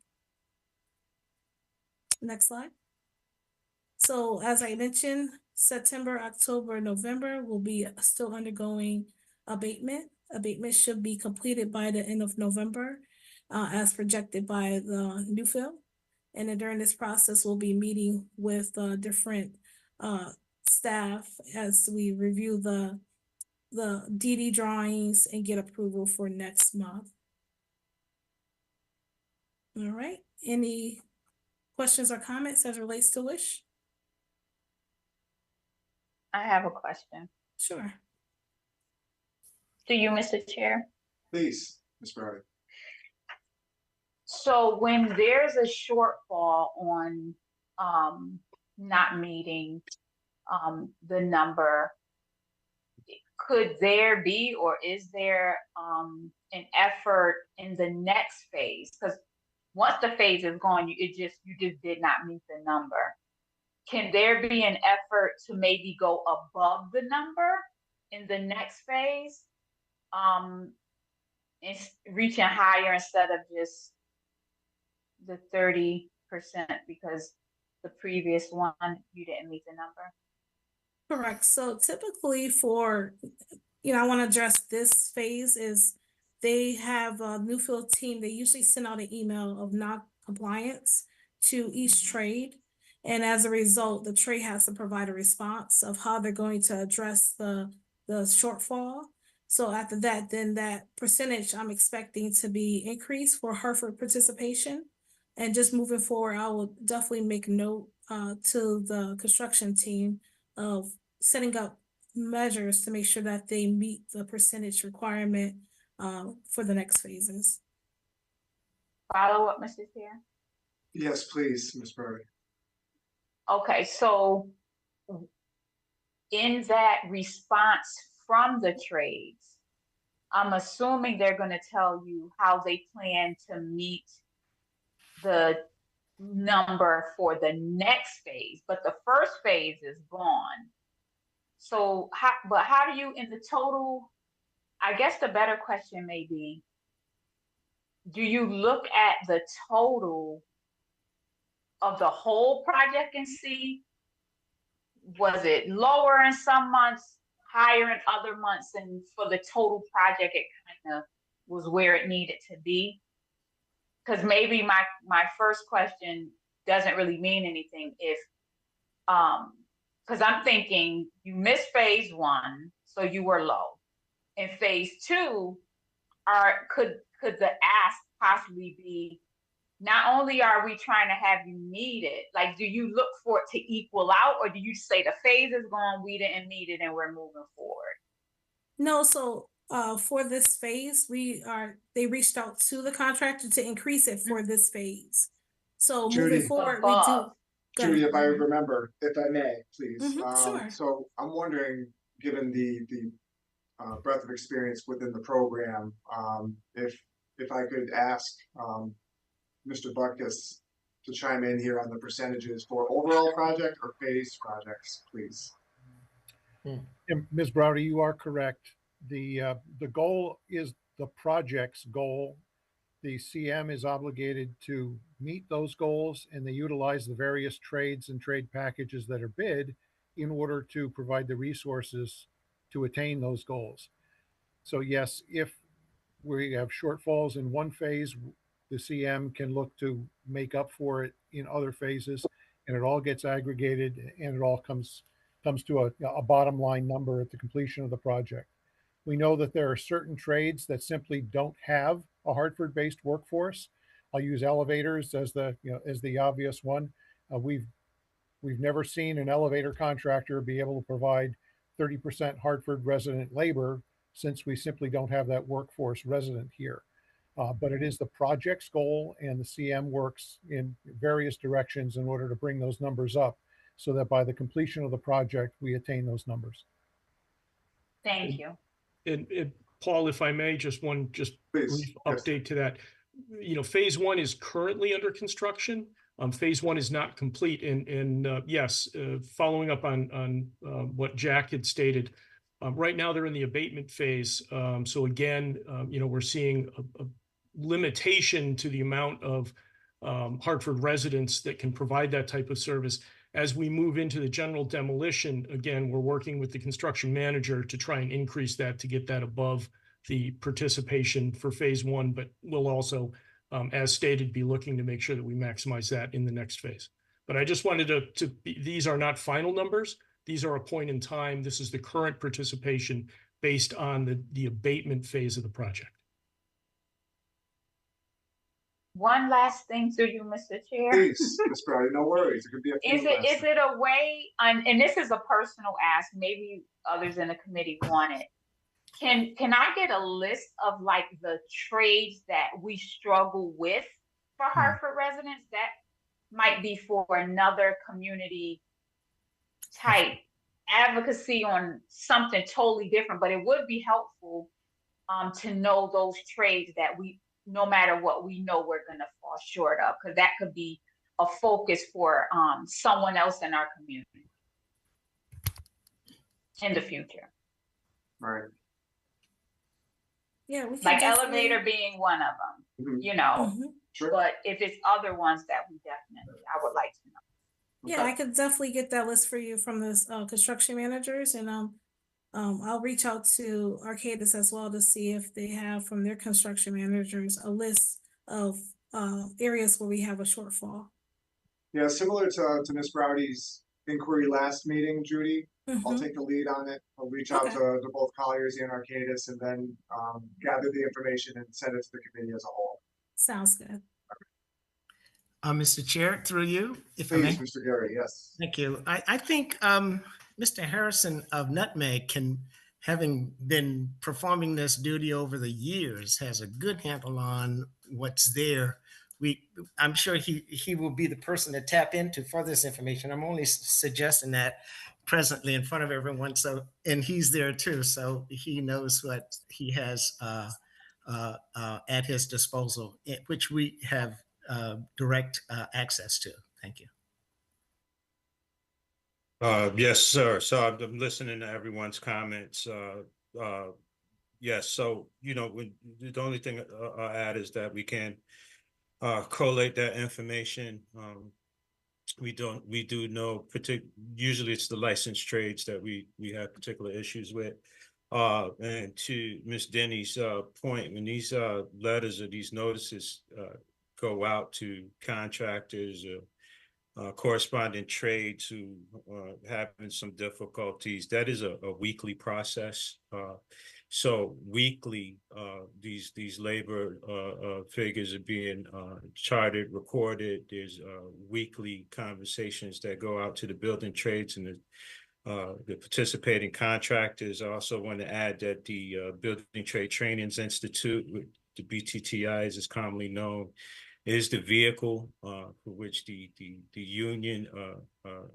G: Next slide. So as I mentioned, September, October, November will be still undergoing abatement. Abatement should be completed by the end of November, as projected by the Newfield. And then during this process, we'll be meeting with different staff as we review the DD drawings and get approval for next month. All right. Any questions or comments as it relates to Wish?
H: I have a question.
G: Sure.
H: To you, Mr. Chair.
B: Please, Ms. Barry.
H: So when there's a shortfall on not meeting the number, could there be or is there an effort in the next phase? Because once the phase is gone, you just did not meet the number. Can there be an effort to maybe go above the number in the next phase, and reaching higher instead of just the 30%, because the previous one you didn't meet the number?
G: Correct. So typically for, I want to address this phase is they have a Newfield team. They usually send out an email of non-compliance to each trade. And as a result, the trade has to provide a response of how they're going to address the shortfall. So after that, then that percentage I'm expecting to be increased for Hartford participation. And just moving forward, I will definitely make note to the construction team of setting up measures to make sure that they meet the percentage requirement for the next phases.
H: Follow up, Mr. Chair?
B: Yes, please, Ms. Barry.
H: Okay, so in that response from the trades, I'm assuming they're going to tell you how they plan to meet the number for the next phase, but the first phase is gone. So how do you, in the total, I guess the better question may be, do you look at the total of the whole project and see, was it lower in some months, higher in other months, and for the total project it kind of was where it needed to be? Because maybe my first question doesn't really mean anything if because I'm thinking you missed phase 1, so you were low. In phase 2, could the ask possibly be, not only are we trying to have you meet it, like, do you look for it to equal out, or do you say the phase is gone, we didn't meet it, and we're moving forward?
G: No, so for this phase, they reached out to the contractor to increase it for this phase. So
B: Judy,
G: moving forward, we do.
B: Judy, if I remember, if I may, please.
G: Sure.
B: So I'm wondering, given the breadth of experience within the program, if I could ask Mr. Butkus to chime in here on the percentages for overall project or phase projects, please.
F: And Ms. Browder, you are correct. The goal is the project's goal. The CM is obligated to meet those goals, and they utilize the various trades and trade packages that are bid in order to provide the resources to attain those goals. So yes, if we have shortfalls in one phase, the CM can look to make up for it in other phases, and it all gets aggregated and it all comes to a bottom line number at the completion of the project. We know that there are certain trades that simply don't have a Hartford-based workforce. I'll use elevators as the obvious one. We've never seen an elevator contractor be able to provide 30% Hartford resident labor, since we simply don't have that workforce resident here. But it is the project's goal, and the CM works in various directions in order to bring those numbers up, so that by the completion of the project, we attain those numbers.
H: Thank you.
K: And Paul, if I may, just
B: Please.
K: brief update to that. Phase 1 is currently under construction. Phase 1 is not complete. And yes, following up on what Jack had stated, right now they're in the abatement phase. So again, we're seeing a limitation to the amount of Hartford residents that can provide that type of service. As we move into the general demolition, again, we're working with the construction manager to try and increase that to get that above the participation for phase 1, but we'll also, as stated, be looking to make sure that we maximize that in the next phase. But I just wanted these are not final numbers. These are a point in time. This is the current participation based on the abatement phase of the project.
H: One last thing to you, Mr. Chair.
B: Please, Ms. Browdy, no worries. It could be a few
H: Is it a way, and this is a personal ask, maybe others in the committee want it. Can I get a list of like the trades that we struggle with for Hartford residents? That might be for another community type advocacy on something totally different, but it would be helpful to know those trades that we, no matter what, we know we're going to fall short of, because that could be a focus for someone else in our community in the future.
B: Right.
G: Yeah, we can
H: Like
G: definitely-
H: elevator being one of them,
B: Sure.
H: but if it's other ones that we definitely, I would like to know.
G: Yeah, I could definitely get that list for you from the construction managers, and I'll reach out to Arcadis as well to see if they have from their construction managers a list of areas where we have a shortfall.
B: Yeah, similar to Ms. Browdy's inquiry last meeting, Judy. I'll
G: Mhm.
B: take the lead on it. I'll reach out
G: Okay.
B: to both Colliers and Arcadis, and then gather the information and send it to the committee as a whole.
G: Sounds good.
J: Mr. Chair, through you, if I may.
B: Please, Mr. Gary, yes.
J: Thank you. I think Mr. Harrison of Nutmeg having been performing this duty over the years, has a good handle on what's there. I'm sure he will be the person to tap into for this information. I'm only suggesting that presently in front of everyone. So, and he's there too, so he knows what he has at his disposal, which we have direct access to. Thank you.
M: Yes, sir. So I'm listening to everyone's comments. Yes, so the only thing I'll add is that we can collate that information. We do know usually it's the licensed trades that we have particular issues with. And to Ms. Denny's point, when these letters or these notices go out to contractors or corresponding trades who are having some difficulties, that is a weekly process. So weekly, these labor figures are being charted, recorded. There's weekly conversations that go out to the building trades and the participating contractors. I also want to add that the Building Trade Trainings Institute, the BTTI as is commonly known, is the vehicle for which the union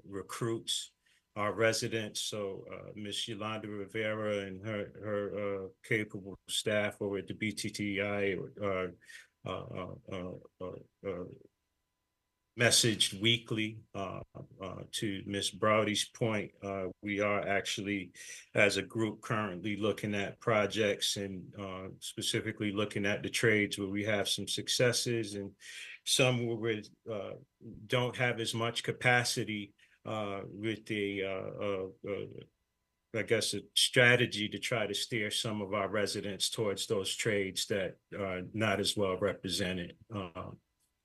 M: recruits our residents. So Ms. Yolanda Rivera and her capable staff over at the BTTI messaged weekly. To Ms. Browdy's point, we are actually, as a group, currently looking at projects and specifically looking at the trades where we have some successes and some where we don't have as much capacity with the I guess, a strategy to try to steer some of our residents towards those trades that are not as well represented.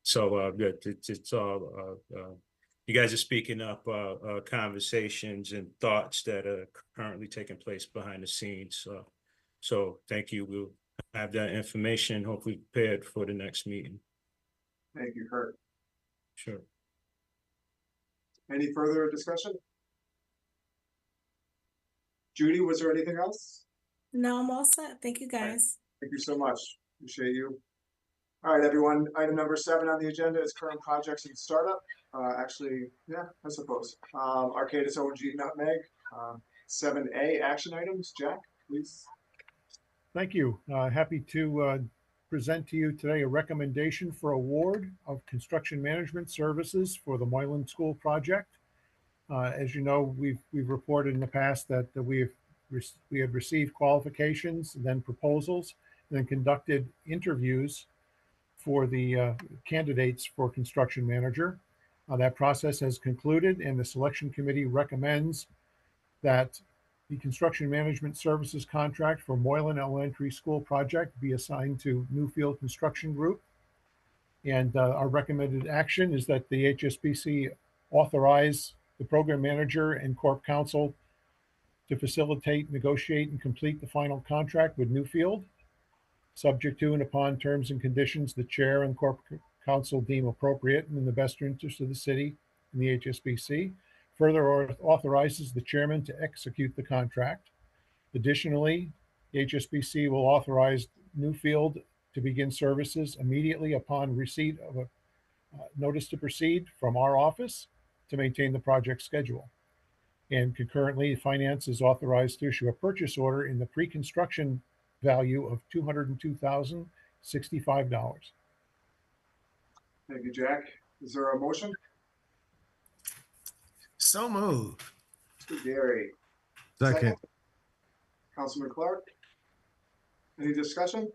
M: It's all, you guys are speaking up conversations and thoughts that are currently taking place behind the scenes. So thank you. We'll have that information hopefully prepared for the next meeting.
B: Thank you, Kurt.
M: Sure.
B: Any further discussion? Judy, was there anything else?
G: No, I'm all set. Thank you, guys.
B: Thank you so much. Appreciate you. All right, everyone. Item number 7 on the agenda is current projects and startup. Actually, yeah, I suppose. Arcadis OG Nutmeg. 7A action items. Jack, please.
F: Thank you. Happy to present to you today a recommendation for award of construction management services for the Moylan School project. As you know, we've reported in the past that we have received qualifications, and then proposals, and then conducted interviews for the candidates for construction manager. That process has concluded, and the selection committee recommends that the construction management services contract for Moylan Elementary School project be assigned to Newfield Construction Group. And our recommended action is that the HSBC authorize the program manager and corp counsel to facilitate, negotiate, and complete the final contract with Newfield, subject to and upon terms and conditions the chair and corp counsel deem appropriate and in the best interest of the city and the HSBC. Further authorizes the chairman to execute the contract. Additionally, the HSBC will authorize Newfield to begin services immediately upon receipt of a notice to proceed from our office to maintain the project schedule. And concurrently, finance is authorized to issue a purchase order in the pre-construction value of $202,065.
B: Thank you, Jack. Is there a motion?
J: So moved.
B: Mr. Gary.
D: Second.
B: Councilman Clark. Any discussion?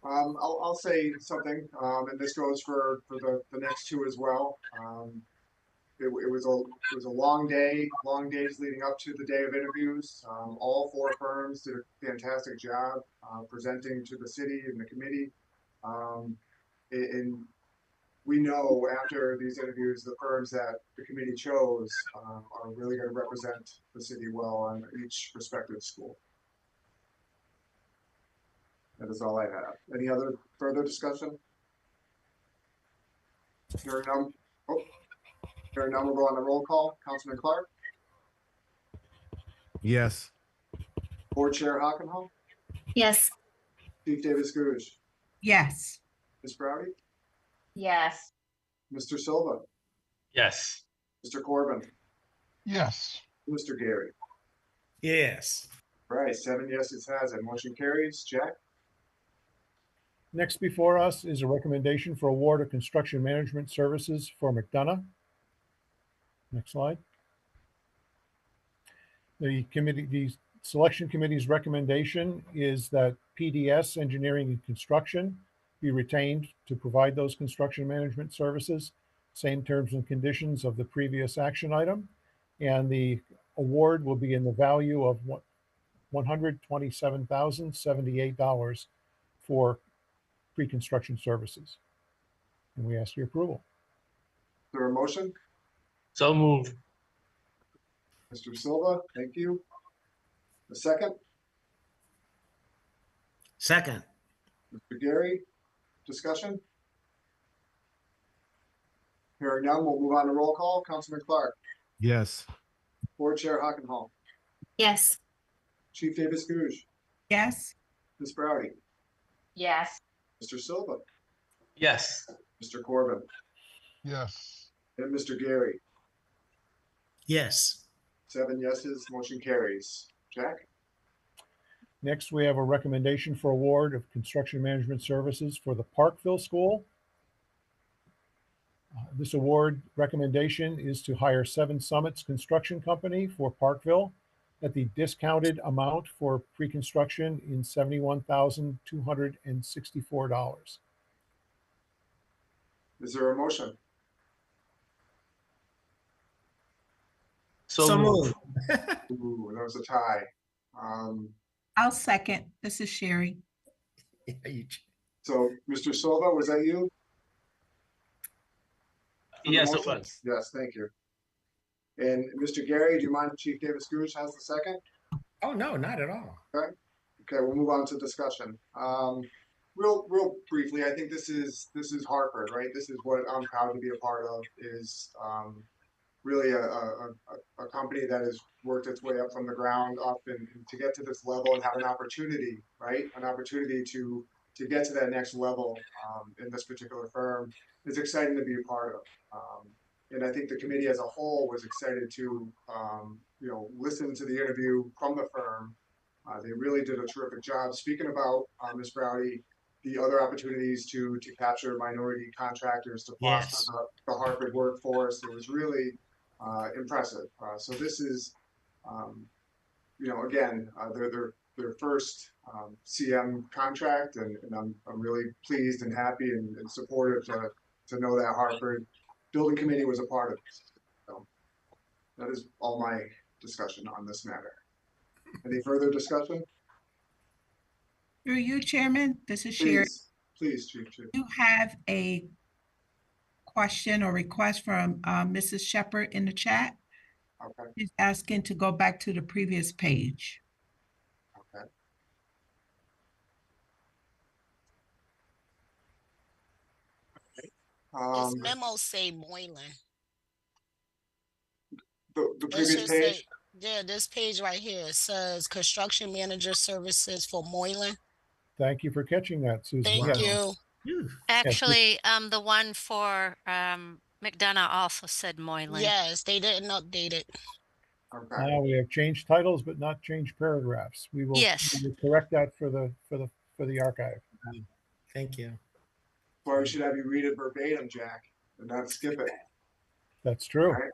B: I'll say something, and this goes for the next two as well. It was a long days leading up to the day of interviews. All 4 firms did a fantastic job presenting to the city and the committee. And we know after these interviews, the firms that the committee chose are really going to represent the city well on each respective school. That is all I have. Any other further discussion? Hearing none, we'll go on the roll call. Councilman Clark.
D: Yes.
B: Board Chair Hockenhall.
L: Yes.
B: Chief Davis Gouge.
L: Yes.
B: Ms. Browdy.
H: Yes.
B: Mr. Silva.
I: Yes.
B: Mr. Corbin.
I: Yes.
B: Mr. Gary.
J: Yes.
B: All right, 7 yeses has it. Motion carries. Jack.
F: Next before us is a recommendation for award of construction management services for McDonough. Next slide. The selection committee's recommendation is that PDS Engineering and Construction be retained to provide those construction management services, same terms and conditions of the previous action item, and the award will be in the value of $127,078 for pre-construction services. And we ask your approval.
B: Is there a motion?
I: So moved.
B: Mr. Silva, thank you. A second?
J: Second.
B: Mr. Gary, discussion? Hearing none, we'll move on to roll call. Councilman Clark.
D: Yes.
B: Board Chair Hockenhall.
L: Yes.
B: Chief Davis Gouge.
L: Yes.
B: Ms. Browdy.
H: Yes.
B: Mr. Silva.
I: Yes.
B: Mr. Corbin.
I: Yes.
B: And Mr. Gary.
J: Yes.
B: 7 yeses, motion carries. Jack.
F: Next, we have a recommendation for award of construction management services for the Parkville School. This award recommendation is to hire 7 Summits Construction Company for Parkville at the discounted amount for pre-construction in $71,264.
B: Is there a motion?
J: So moved.
B: Ooh, that was a tie.
L: I'll second. This is Sherry.
B: So Mr. Silva, was that you? For the
I: Yes, it
B: motion?
I: was.
B: Yes, thank you. And Mr. Gary, do you mind if Chief Davis Gooch has the second?
J: Oh, no, not at all.
B: Okay, we'll move on to discussion. Real briefly, I think this is Hartford, right? This is what I'm proud to be a part of, is really a company that has worked its way up from the ground up and to get to this level and have an opportunity, right? An opportunity to get to that next level in this particular firm is exciting to be a part of. And I think the committee as a whole was excited to, listen to the interview from the firm. They really did a terrific job. Speaking about Ms. Browdy, the other opportunities to capture minority contractors, to foster the Hartford workforce, it was really impressive. So this is, again, their first CM contract, and I'm really pleased and happy and supportive to know that Hartford Building Committee was a part of this. So that is all my discussion on this matter. Any further discussion?
L: Through you, Chairman, this is Sherry.
B: Please, Chief.
L: You have a question or request from Mrs. Shepherd in the chat.
B: Okay.
L: She's asking to go back to the previous page.
B: Okay.
N: This memo say Moylan.
B: The previous page?
N: Yeah, this page right here, it says Construction Manager Services for Moylan.
F: Thank you for catching that, Susan.
N: Thank you.
O: Actually, the one for McDonough also said Moylan.
N: Yes, they didn't update it.
B: Okay.
F: Now we have changed titles, but not changed paragraphs. We will correct that for the archive.
J: Thank you.
B: Well, we should have you read it verbatim, Jack, and not skip it.
F: That's true.
B: All right.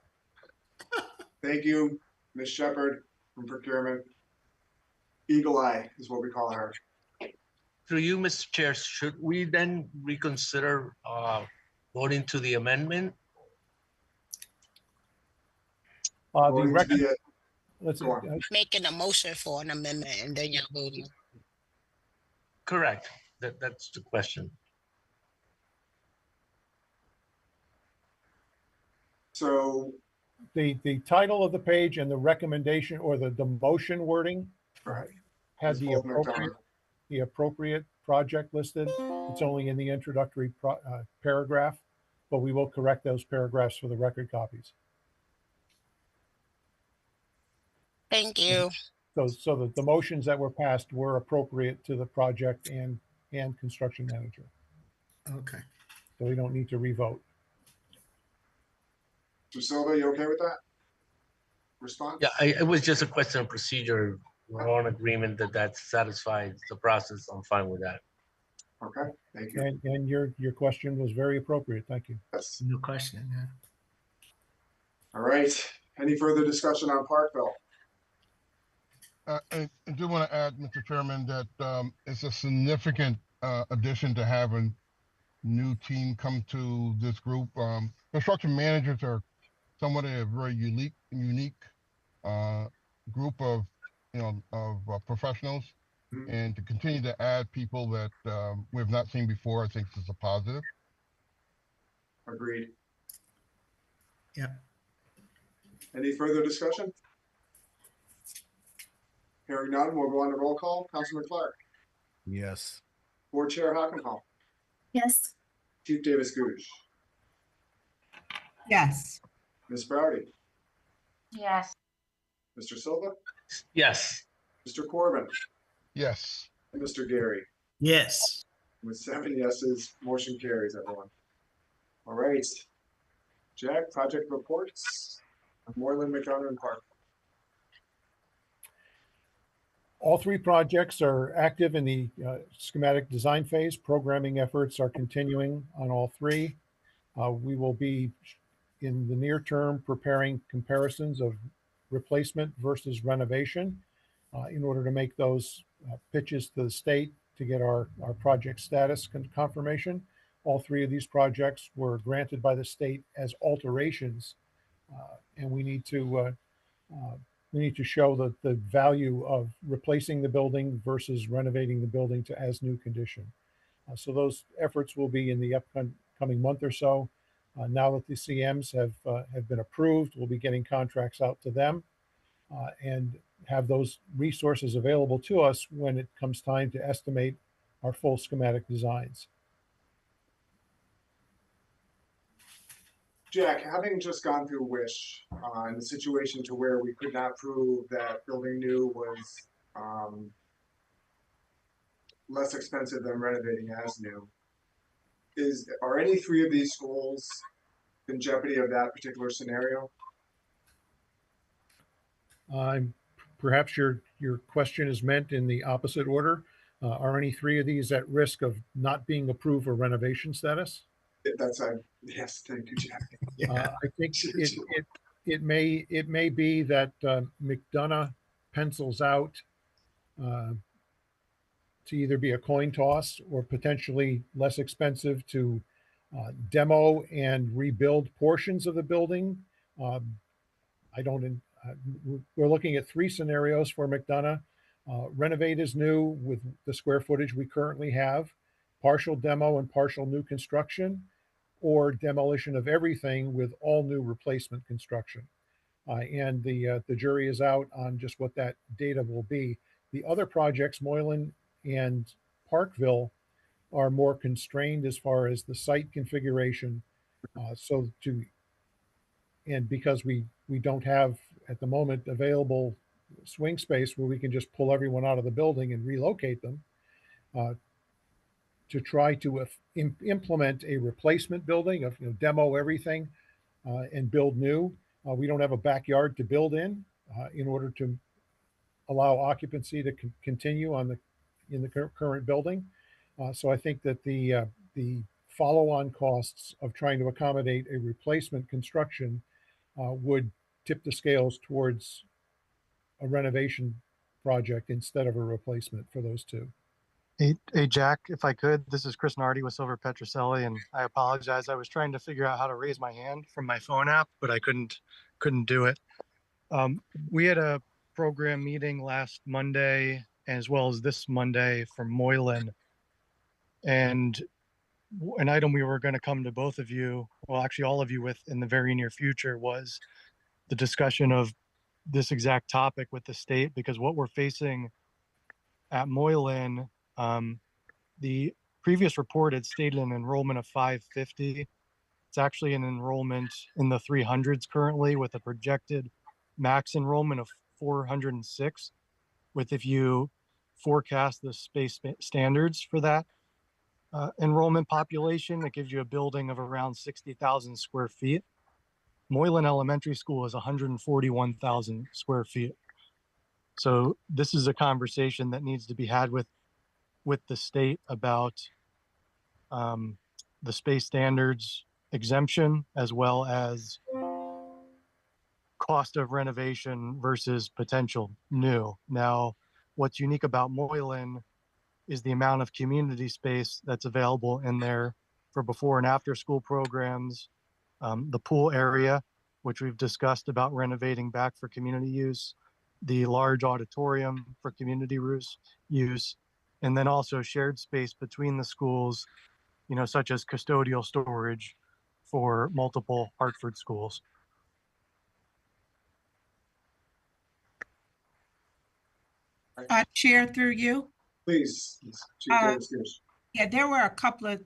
B: Thank you, Ms. Shepherd from Procurement. Eagle Eye is what we call her.
I: Through you, Mr. Chair, should we then reconsider voting to the amendment?
N: Making a motion for an amendment and then you're voting.
I: Correct. That's the question.
B: So
F: the title of the page and the recommendation or the motion wording had the appropriate project listed. It's only in the introductory paragraph, but we will correct those paragraphs for the record copies.
N: Thank you.
F: So the motions that were passed were appropriate to the project and construction manager.
J: Okay.
F: So we don't need to revote.
B: Mr. Silva, you okay with that response?
I: Yeah, it was just a question of procedure. We're all in agreement that satisfies the process. I'm fine with that.
B: Okay, thank you.
F: And your question was very appropriate. Thank you.
B: Yes.
J: No question. Yeah.
B: All right. Any further discussion on Parkville?
P: I do want to add, Mr. Chairman, that it's a significant addition to have a new team come to this group. Construction managers are somewhat a very unique group of professionals, and to continue to add people that we have not seen before, I think is a positive.
B: Agreed.
J: Yeah.
B: Any further discussion? Hearing none, we'll go on to roll call. Councilman Clark.
D: Yes.
B: Board Chair Hockenpall.
L: Yes.
B: Chief Davis Gooch.
L: Yes.
B: Ms. Browdy.
H: Yes.
B: Mr. Silva.
I: Yes.
B: Mr. Corbin.
P: Yes.
B: And Mr. Gary.
J: Yes.
B: With 7 yeses, motion carries, everyone. All right. Jack, project reports. Moreland, McDonough, and Park.
F: All three projects are active in the schematic design phase. Programming efforts are continuing on all three. We will be, in the near term, preparing comparisons of replacement versus renovation in order to make those pitches to the state to get our project status confirmation. All three of these projects were granted by the state as alterations, and we need to We need to show the value of replacing the building versus renovating the building to as new condition. So those efforts will be in the upcoming month or so. Now that the CMs have been approved, we'll be getting contracts out to them and have those resources available to us when it comes time to estimate our full schematic designs.
B: Jack, having just gone through WISH in the situation to where we could not prove that building new was less expensive than renovating as new, are any three of these schools in jeopardy of that particular scenario?
F: Perhaps your question is meant in the opposite order. Are any three of these at risk of not being approved for renovation status?
B: Yes, thank you, Jack.
F: I think it may be that McDonough pencils out to either be a coin toss or potentially less expensive to demo and rebuild portions of the building. We're looking at three scenarios for McDonough. Renovate as new with the square footage we currently have, partial demo and partial new construction, or demolition of everything with all new replacement construction. And the jury is out on just what that data will be. The other projects, Moylan and Parkville, are more constrained as far as the site configuration. And because we don't have at the moment available swing space where we can just pull everyone out of the building and relocate them, to try to implement a replacement building of demo everything and build new. We don't have a backyard to build in order to allow occupancy to continue in the current building. So I think that the follow-on costs of trying to accommodate a replacement construction would tip the scales towards a renovation project instead of a replacement for those two.
Q: Hey, Jack, if I could, this is Chris Nardi with Silver Petroselli, and I apologize. I was trying to figure out how to raise my hand from my phone app, but I couldn't do it. We had a program meeting last Monday as well as this Monday for Moylan, and an item we were going to come to both of you, well, actually all of you, with in the very near future was the discussion of this exact topic with the state, because what we're facing at Moylan, the previous report had stated an enrollment of 550. It's actually an enrollment in the 300s currently, with a projected max enrollment of 406, with, if you forecast the space standards for that enrollment population, it gives you a building of around 60,000 square feet. Moylan Elementary School is 141,000 square feet. So this is a conversation that needs to be had with the state about the space standards exemption, as well as cost of renovation versus potential new. Now, what's unique about Moylan is the amount of community space that's available in there for before and after school programs, the pool area, which we've discussed about renovating back for community use, the large auditorium for community use, and then also shared space between the schools, such as custodial storage for multiple Hartford schools.
L: Chair, through you.
B: Please.
L: Yeah, there were a couple of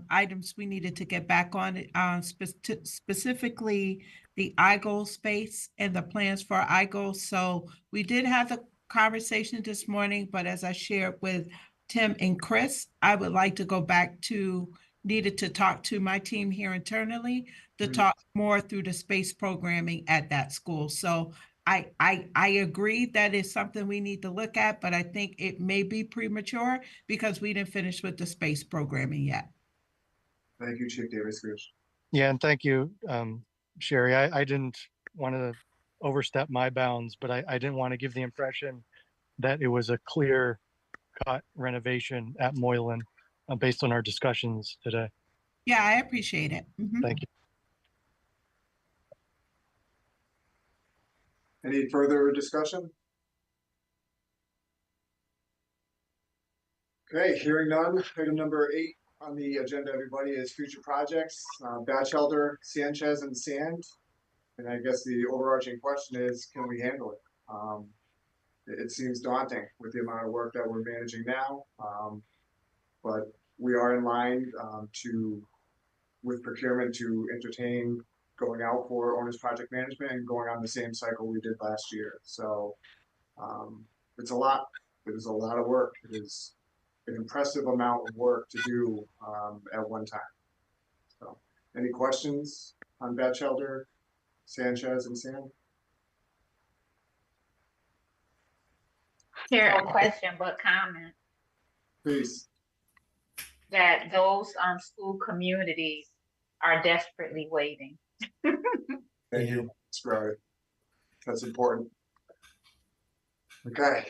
L: items we needed to get back on, specifically the IGO space and the plans for IGO. So we did have the conversation this morning, but as I shared with Tim and Chris, I would like to go back to needed to talk to my team here internally to talk more through the space programming at that school. So I agree that is something we need to look at, but I think it may be premature because we didn't finish with the space programming yet.
B: Thank you, Chief Davis.
Q: Yeah, and thank you, Sherry. I didn't want to overstep my bounds, but I didn't want to give the impression that it was a clear cut renovation at Moylan based on our discussions today.
L: Yeah, I appreciate it.
Q: Thank you.
B: Any further discussion? Okay, hearing none. Item number 8 on the agenda, everybody, is future projects, Batchelder, Sanchez, and Sand. And I guess the overarching question is, can we handle it? It seems daunting with the amount of work that we're managing now, but we are in line with procurement to entertain going out for owner's project management and going on the same cycle we did last year. So it's a lot. It is a lot of work. It is an impressive amount of work to do at one time. So, any questions on Batchelder, Sanchez, and Sand?
H: No question, but comment.
B: Please.
H: That those school communities are desperately waiting.
B: Thank you, Ms. Browdy. That's important. Okay.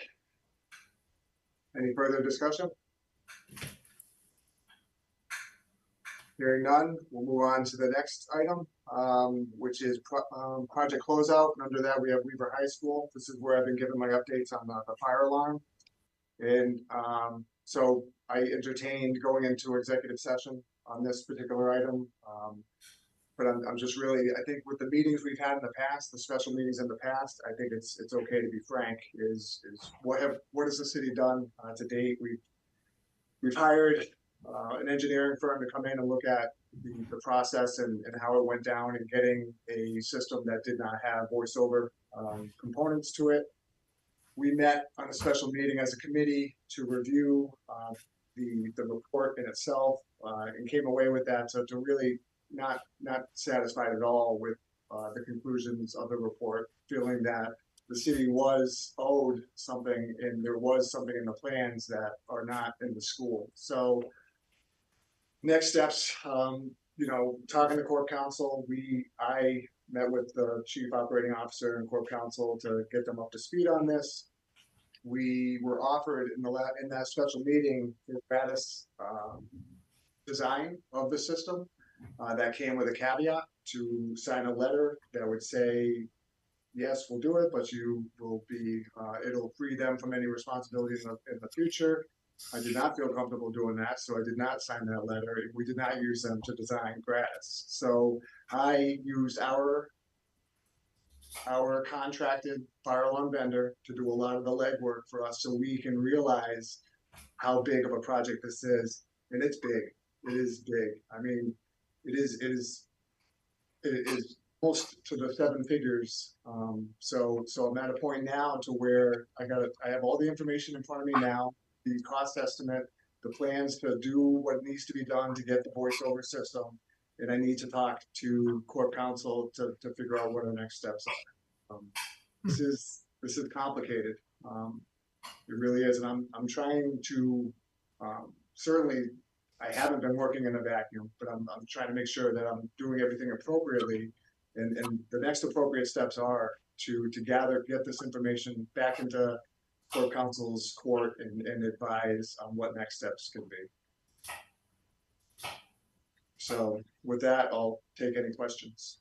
B: Any further discussion? Hearing none, we'll move on to the next item, which is project closeout. And under that, we have Weaver High School. This is where I've been giving my updates on the fire alarm. And so I entertained going into executive session on this particular item. But I'm just really, I think with the meetings we've had in the past, the special meetings in the past, I think it's okay to be frank. Is what has the city done to date? We've hired an engineering firm to come in and look at the process and how it went down and getting a system that did not have voice over components to it. We met on a special meeting as a committee to review the report in itself and came away with that to really not satisfied at all with the conclusions of the report, feeling that the city was owed something and there was something in the plans that are not in the school. So next steps, talking to Corp Council, I met with the chief operating officer and Corp Council to get them up to speed on this. We were offered in that special meeting the gratis design of the system that came with a caveat to sign a letter that would say, yes, we'll do it, but you will be, it'll free them from any responsibility in the future. I did not feel comfortable doing that, so I did not sign that letter. We did not use them to design gratis. So I used our contracted fire alarm vendor to do a lot of the legwork for us so we can realize how big of a project this is. And it's big. It is big. I mean, it is close to the 7 figures. So I'm at a point now to where I have all the information in front of me now, the cost estimate, the plans to do what needs to be done to get the voice over system. And I need to talk to Corp Council to figure out what our next steps are. This is complicated. It really is. And I'm trying to, certainly I haven't been working in a vacuum, but I'm trying to make sure that I'm doing everything appropriately. And the next appropriate steps are to get this information back into Corp Council's court and advise on what next steps can be. So with that, I'll take any questions.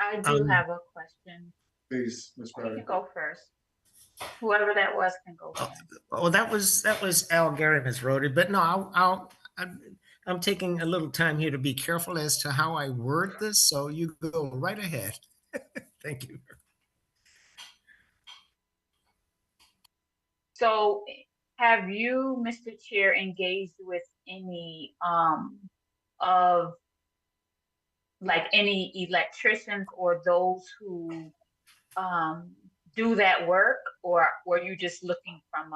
H: I do have a question.
B: Please, Ms.
H: You
B: Browdy.
H: can go first. Whoever that was can go first.
J: Oh, that was Al Gary, Ms. Rhodey. But no, I'm taking a little time here to be careful as to how I word this. So you go right ahead. Thank you.
H: So have you, Mr. Chair, engaged with any of like any electricians or those who do that work, or were you just looking from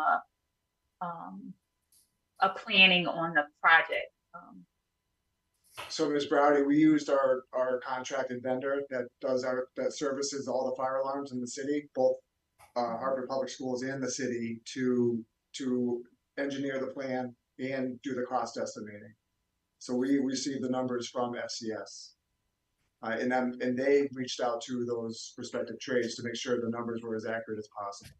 H: a planning on the project?
B: So Ms. Browdy, we used our contracted vendor that services all the fire alarms in the city, both Hartford Public Schools and the city, to engineer the plan and do the cost estimating. So we received the numbers from FCS. And they reached out to those respective trades to make sure the numbers were as accurate as possible.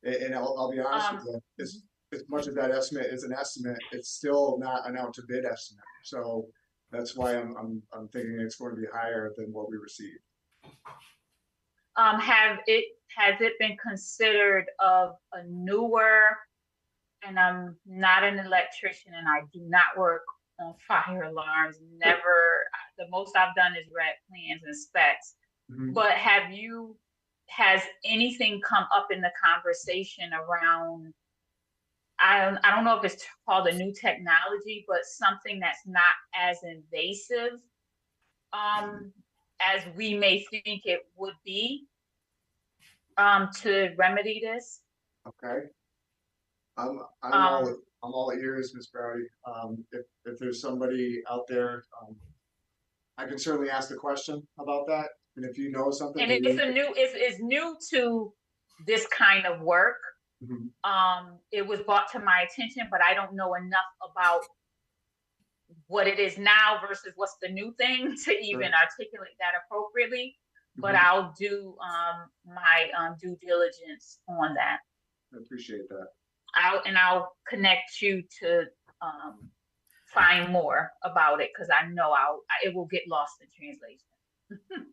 B: And I'll be honest with you, as much as that estimate is an estimate, it's still not an out to bid estimate. So That's why I'm thinking it's going to be higher than what we received.
H: Has it been considered of a newer, and I'm not an electrician and I do not work on fire alarms, never, the most I've done is read plans and specs. But has anything come up in the conversation around, I don't know if it's called a new technology, but something that's not as invasive as we may think it would be to remedy this?
B: Okay. I'm all ears, Ms. Browdy. If there's somebody out there, I can certainly ask a question about that. And if you know something,
H: and it's new to this kind of work. It was brought to my attention, but I don't know enough about what it is now versus what's the new thing to even articulate that appropriately. But I'll do my due diligence on that.
B: I appreciate that.
H: I'll connect you to find more about it, because I know it will get lost in translation.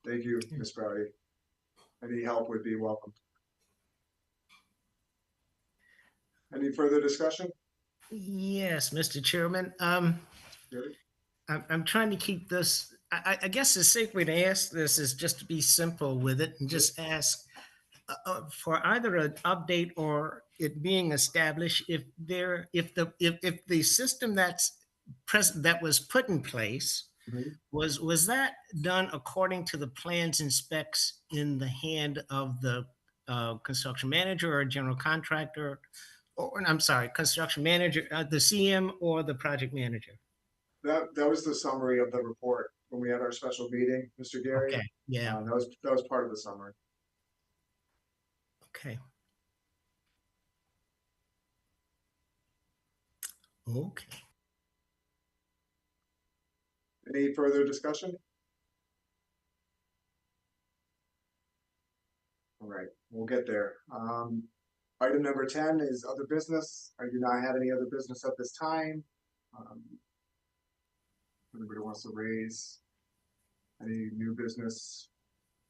B: Thank you, Ms. Browdy. Any help would be welcome. Any further discussion?
J: Yes, Mr. Chairman. I'm trying to keep this. I guess the safe way to ask this is just to be simple with it and just ask for either an update or it being established if the system that's present that was put in place was that done according to the plans and specs in the hand of the construction manager or general contractor, or I'm sorry, construction manager, the CM or the project manager?
B: That was the summary of the report when we had our special meeting, Mr. Gary.
J: Okay. Yeah.
B: That was part of the summary.
J: Okay. Okay.
B: Any further discussion? All right, we'll get there. Item number 10 is other business. I do not have any other business at this time. Anybody wants to raise any new business?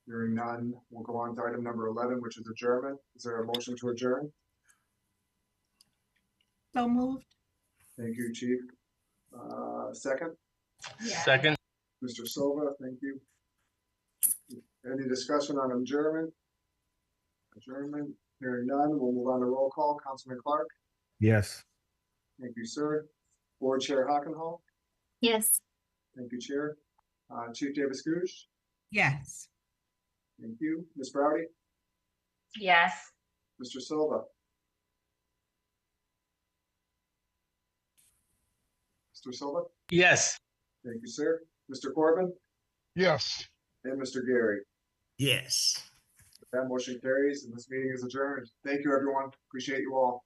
B: Hearing none, we'll go on to item number 11, which is adjournment. Is there a motion to adjourn?
L: So moved.
B: Thank you, Chief. Second?
I: Second.
B: Mr. Silva, thank you. Any discussion on adjournment? Adjournment, hearing none, we'll move on to roll call. Councilman Clark?
D: Yes.
B: Thank you, sir. Board Chair Hockenhall?
R: Yes.
B: Thank you, Chair. Chief Davis Gooch?
L: Yes.
B: Thank you. Ms. Browdy?
H: Yes.
B: Mr. Silva? Mr. Silva?
I: Yes.
B: Thank you, sir. Mr. Corbin?
P: Yes.
B: And Mr. Gary?
J: Yes.
B: That motion carries and this meeting is adjourned. Thank you, everyone. Appreciate you all.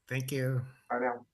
J: Thank you.
B: Bye now.